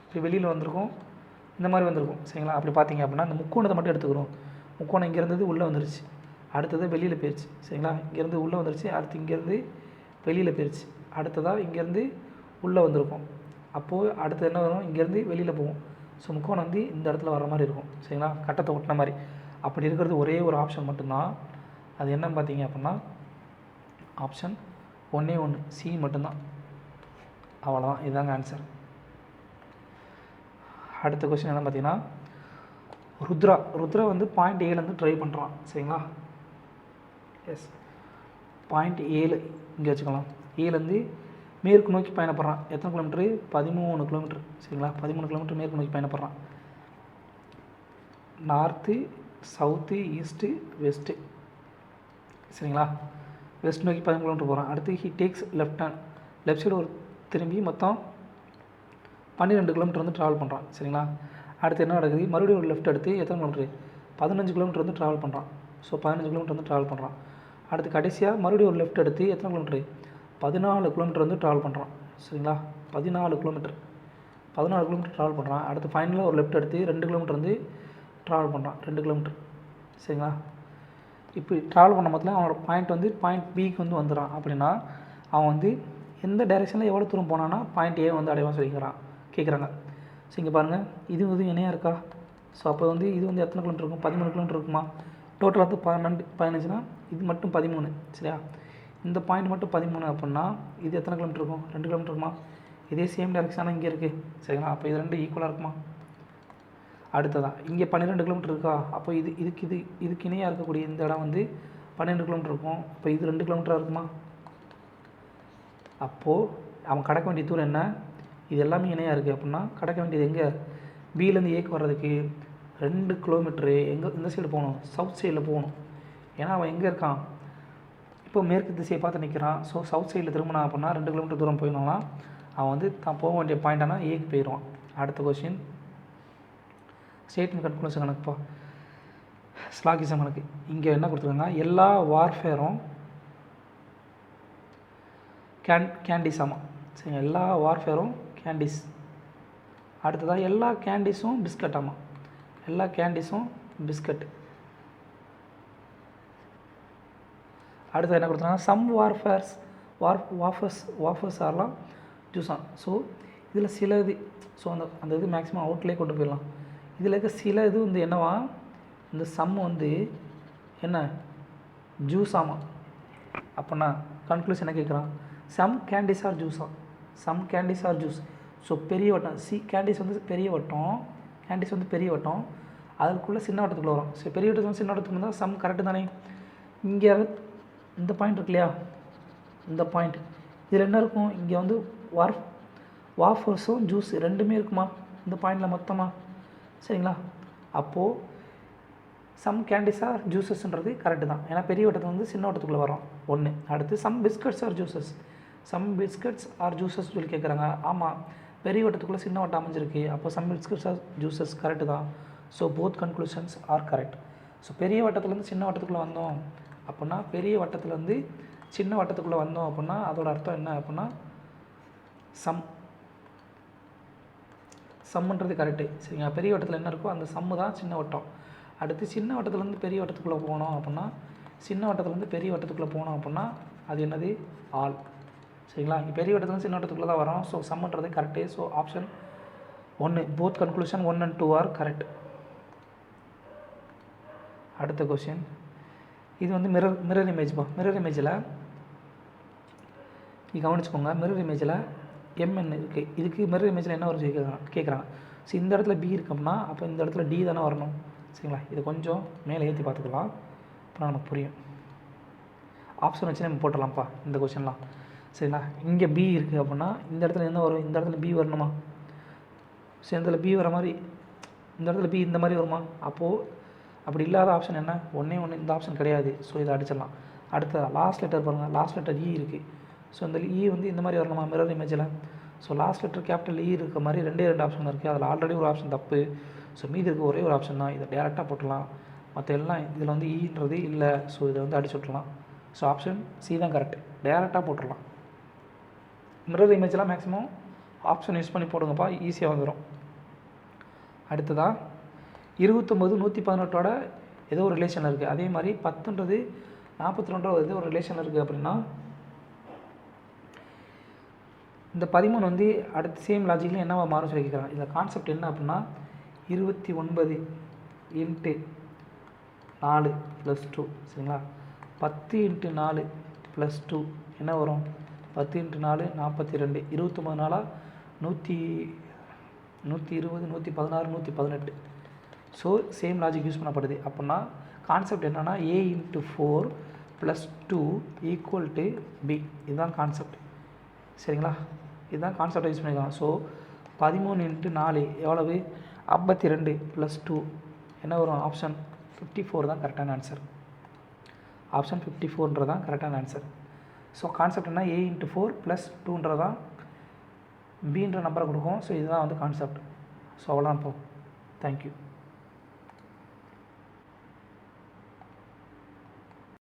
Speaker 1: இப்படி வெளியில் வந்திருக்கும், இந்த மாதிரி வந்திருக்கும் சரிங்களா. அப்படி பார்த்தீங்க அப்படின்னா இந்த முக்கோணத்தை மட்டும் எடுத்துக்கிறோம். முக்கோணம் இங்கே இருந்தது உள்ளே வந்துருச்சு, அடுத்தது வெளியில் போயிடுச்சு சரிங்களா. இங்கேருந்து உள்ளே வந்துருச்சு, அடுத்து இங்கேருந்து வெளியில் போயிடுச்சு, அடுத்ததாக இங்கேருந்து உள்ளே வந்திருக்கும். அப்போது அடுத்து என்ன வரும், இங்கேருந்து வெளியில் போகும். ஸோ முக்கோணம் வந்து இந்த இடத்துல வர மாதிரி இருக்கும் சரிங்களா, கட்டத்தை ஒட்டின மாதிரி. அப்படி இருக்கிறது ஒரே ஒரு ஆப்ஷன் மட்டும்தான். அது என்னன்னு பார்த்தீங்க அப்படின்னா ஆப்ஷன் 1 சி மட்டும்தான். அவ்வளோதான், இதுதாங்க ஆன்சர். அடுத்த கொஸ்டின் என்ன பார்த்தீங்கன்னா ருத்ரா வந்து பாயிண்ட் ஏலேருந்து ட்ரை பண்ணுறான் சரிங்களா. எஸ், பாயிண்ட் 7 இங்கே வச்சுக்கலாம். ஏலேருந்து மேற்கு நோக்கி பயணப்படுறான். எத்தனை கிலோமீட்ரு, 13 கிலோமீட்ரு சரிங்களா. 13 கிலோமீட்டர் மேற்கு நோக்கி பயணப்படுறான். நார்த்து, சவுத்து, ஈஸ்ட்டு, வெஸ்ட்டு சரிங்களா. வெஸ்ட் நோக்கி 13 கிலோமீட்டர் போகிறான். அடுத்து he takes left hand, left side ஒரு திரும்பி மொத்தம் 12 கிலோமீட்டர் வந்து ட்ராவல் பண்ணுறான் சரிங்களா. அடுத்து என்ன நடக்குது, மறுபடியும் ஒரு லெஃப்ட் எடுத்து எத்தனை கிலோமீட்ரு, 15 கிலோமீட்டர் வந்து ட்ராவல் பண்ணுறான். ஸோ 15 கிலோமீட்டர் வந்து ட்ராவல் பண்ணுறான். அடுத்து கடைசியாக மறுபடியும் ஒரு லெஃப்ட் எடுத்து எத்தனை கிலோமீட்ரு, 14 கிலோமீட்டர் வந்து ட்ராவல் பண்ணுறான் சரிங்களா. 14 கிலோமீட்டர் ட்ராவல் பண்ணுறான். அடுத்து ஃபைனலாக ஒரு லெஃப்ட் எடுத்து 2 கிலோமீட்டர் வந்து ட்ராவல் பண்ணுறான், 2 கிலோமீட்டர் சரிங்களா. இப்போ ட்ராவல் பண்ண மொத்தத்தில் அவனோட பாயிண்ட் வந்து பாயிண்ட் பிக்கு வந்து வந்துடுறான். அப்படின்னா அவன் வந்து எந்த டைரெக்ஷனில் எவ்வளோ தூரம் போனான்னா பாயிண்ட் ஏ வந்து அடைவான் சொல்லிக்கிறான் கேட்குறாங்க. ஸோ இங்கே பாருங்கள், இது இணையாக இருக்கா. ஸோ அப்போ வந்து இது வந்து எத்தனை கிலோமீட்டர் இருக்கும், 13 கிலோமீட்டர் இருக்குமா. டோட்டல் வந்து 15னா இது மட்டும் 13 சரியா. இந்த பாயிண்ட் மட்டும் 13 அப்படின்னா இது எத்தனை கிலோமீட்டர் இருக்கும், 2 கிலோமீட்டர் இருக்குமா. இதே சேம் டைரெக்ஷனாக இங்கே இருக்குது சரிங்களா. அப்போ இது 2 ஈக்குவலாக இருக்குமா. அடுத்ததான் இங்கே 12 கிலோமீட்டர் இருக்கா. அப்போ இதுக்கு இணையாக இருக்கக்கூடிய இந்த இடம் வந்து 12 கிலோமீட்டர் இருக்கும். அப்போ இது 2 கிலோமீட்டராக இருக்குமா. அப்போது அவன் கடக்க வேண்டிய தூரம் என்ன, இது எல்லாமே இணையாக இருக்குது அப்படின்னா கடக்க வேண்டியது எங்கே, பிலேருந்து ஏக்கு வர்றதுக்கு 2 கிலோமீட்ரு எங்கே இந்த சைடு போகணும், சவுத் சைடில் போகணும். ஏன்னா அவன் எங்கே இருக்கான், இப்போ மேற்கு திசையை பார்த்து நிற்கிறான். ஸோ சவுத் சைடில் திரும்பினா அப்படின்னா 2 கிலோமீட்டர் தூரம் போயிடணும்னா அவன் வந்து தான் போக வேண்டிய பாயிண்டானா ஏக்கு போயிடுவான். அடுத்த கொஸ்டின் ஸ்டேட்மெண்ட் கன்க்ளூஷன் கணக்குப்பா, ஸ்லாகிசம் கணக்கு. இங்கே என்ன கொடுத்துருக்காங்க, எல்லா வார்ஃபேரும் கேண்டிஸ். ஆமாம் சரிங்க, எல்லா வார்ஃபேரும் கேண்டிஸ். அடுத்ததாக எல்லா கேண்டிஸும் பிஸ்கட். ஆமாம், எல்லா கேண்டிஸும் பிஸ்கட். அடுத்தது என்ன கொடுத்துருக்காங்க, சம் வாஃபர்ஸ் ஆர்லாம் ஜூஸான். ஸோ இதில் சில இது, ஸோ அந்த இது மேக்ஸிமம் அவுட்லேயே கொண்டு போயிடலாம். இதில் இருக்க சில இது வந்து என்னவா, இந்த சம் வந்து என்ன ஜூஸ். ஆமாம், அப்படின்னா கன்க்ளூஷன் என்ன கேட்குறான், சம் கேண்டிஸ் ஆர் ஜூஸா, some candies are juice. So பெரிய வட்டம் கேண்டிஸ் வந்து பெரிய வட்டம், அதுக்குள்ளே சின்ன வட்டத்துக்குள்ளே வரும். ஸோ பெரிய வட்டத்துக்கு சின்ன வட்டத்துக்கு இருந்தால் சம் கரெக்டு தானே. இங்கே இந்த பாயிண்ட் இருக்கு இல்லையா, இந்த பாயிண்ட் இதில் என்ன இருக்கும், இங்கே வந்து வாஃபர்ஸும் ஜூஸ் ரெண்டுமே இருக்குமா இந்த பாயிண்டில் மொத்தமாக சரிங்களா. அப்போது சம் கேண்டிஸ் ஆர் ஜூஸஸ்ன்றது கரெக்டு தான், ஏன்னா பெரிய வட்டத்தில் வந்து சின்ன வட்டத்துக்குள்ளே வரும் ஒன்று. அடுத்து சம் பிஸ்கட்ஸ் ஆர் ஜூஸஸ் சொல்லி கேட்குறாங்க. ஆமாம், பெரிய வட்டத்துக்குள்ளே சின்ன வட்டம் அமைஞ்சிருக்கு, அப்போ some biscuits are juices correct தான். So both conclusions are correct. So பெரிய வட்டத்துலேருந்து சின்ன வட்டத்துக்குள்ளே வந்தோம் அப்படின்னா, பெரிய வட்டத்துலேருந்து சின்ன வட்டத்துக்குள்ளே வந்தோம் அப்படின்னா அதோட அர்த்தம் என்ன அப்படின்னா சம்முன்றது கரெக்டு சரிங்களா. பெரிய வட்டத்தில் என்ன இருக்கோ அந்த சம்மு தான் சின்ன வட்டம். அடுத்து சின்ன வட்டத்துலேருந்து பெரிய வட்டத்துக்குள்ளே போனோம் அப்படின்னா, அது என்னது ஆல் சரிங்களா. பெரிய வட்டத்துலேருந்து சின்ன வட்டத்துக்குள்ளே தான் வரோம். ஸோ சம்முன்றது கரெக்டு. So option 1, both conclusion 1 and 2 are correct. அடுத்த கொஸ்டின், இது வந்து மிரர் இமேஜ்ப்பா. மிரர் இமேஜில் கவனிச்சுக்கோங்க, மிரர் இமேஜில் எம்என் இருக்குது. இதுக்கு மிரர் இமேஜில் என்ன வரும் கேட்குறாங்க. ஸோ இந்த இடத்துல பி இருக்கும்னா அப்போ இந்த இடத்துல டி தானே வரணும் சரிங்களா. இது கொஞ்சம் மேலே ஏற்றி பார்த்துக்கலாம், அப்புறம் நமக்கு புரியும். ஆப்ஷன் வச்சு நம்ம போட்டுடலாம்ப்பா இந்த கொஸ்டின்லாம் சரிங்களா. இங்கே பி இருக்குது அப்படின்னா இந்த இடத்துல என்ன வரும், இந்த இடத்துல பி வரணுமா. ஸோ இந்த இடத்துல பி வர மாதிரி, இந்த இடத்துல பி இந்த மாதிரி வருமா. அப்போது அப்படி இல்லாத ஆப்ஷன் என்ன, ஒன்றே இந்த ஆப்ஷன் கிடையாது. ஸோ இதை அடிச்சிடலாம். அடுத்த லாஸ்ட் லெட்டர் பாருங்கள், லாஸ்ட் லெட்டர் இ இருக்குது. ஸோ இந்த இ வந்து இந்த மாதிரி வரணுமா மிரர் இமேஜில். So last letter capital E இருக்க மாதிரி 2 ஆப்ஷன் இருக்குது. அதில் ஆல்ரெடி ஒரு ஆப்ஷன் தப்பு. ஸோ மீதி இருக்க ஒரே ஒரு ஆப்ஷன் தான், இதை டேரெக்டாக போட்டுடலாம். மற்ற எல்லாம் இதில் வந்து ஈன்றது இல்லை. ஸோ இதை வந்து அடிச்சு விட்றலாம். ஸோ ஆப்ஷன் சி தான் கரெக்டு, டேரெக்டாக போட்டுடலாம். மிரர் இமேஜெலாம் மேக்ஸிமம் ஆப்ஷன் யூஸ் பண்ணி போடுங்கப்பா, ஈஸியாக வந்துடும். அடுத்ததாக 29 118ஓட ஏதோ ஒரு ரிலேஷனில் இருக்குது. அதே மாதிரி 10ன்றது 42 ஏதோ ஒரு ரிலேஷனில் இருக்குது அப்படின்னா இந்த 13 வந்து அடுத்த சேம் லாஜிக்கில் என்னவா மாறும் சொல்லி கேட்குறாங்க. இந்த கான்செப்ட் என்ன அப்படின்னா 29 × 4 + 2 சரிங்களா. 10 × 4 + 2 என்ன வரும்? 10 × 4 42, 29 நாளாக 120, 116, 118. ஸோ சேம் லாஜிக் யூஸ் பண்ணப்படுது. அப்படின்னா கான்செப்ட் என்னென்னா A × 4 + 2 = B. இதுதான் கான்செப்ட் சரிங்களா. இதுதான் கான்செப்டை யூஸ் பண்ணிக்கலாம். ஸோ 13 × 4 எவ்வளவு? 52 + 2 என்ன வரும்? ஆப்ஷன் 54 தான் கரெக்டான ஆன்சர். ஆப்ஷன் 54 தான் கரெக்டான ஆன்சர். ஸோ கான்செப்ட் என்ன? A × 4 + 2 தான் Bன்ற நம்பரை கொடுக்கும். ஸோ இதுதான் வந்து கான்செப்ட். ஸோ அவ்வளோதான் இப்போ. தேங்க்யூ.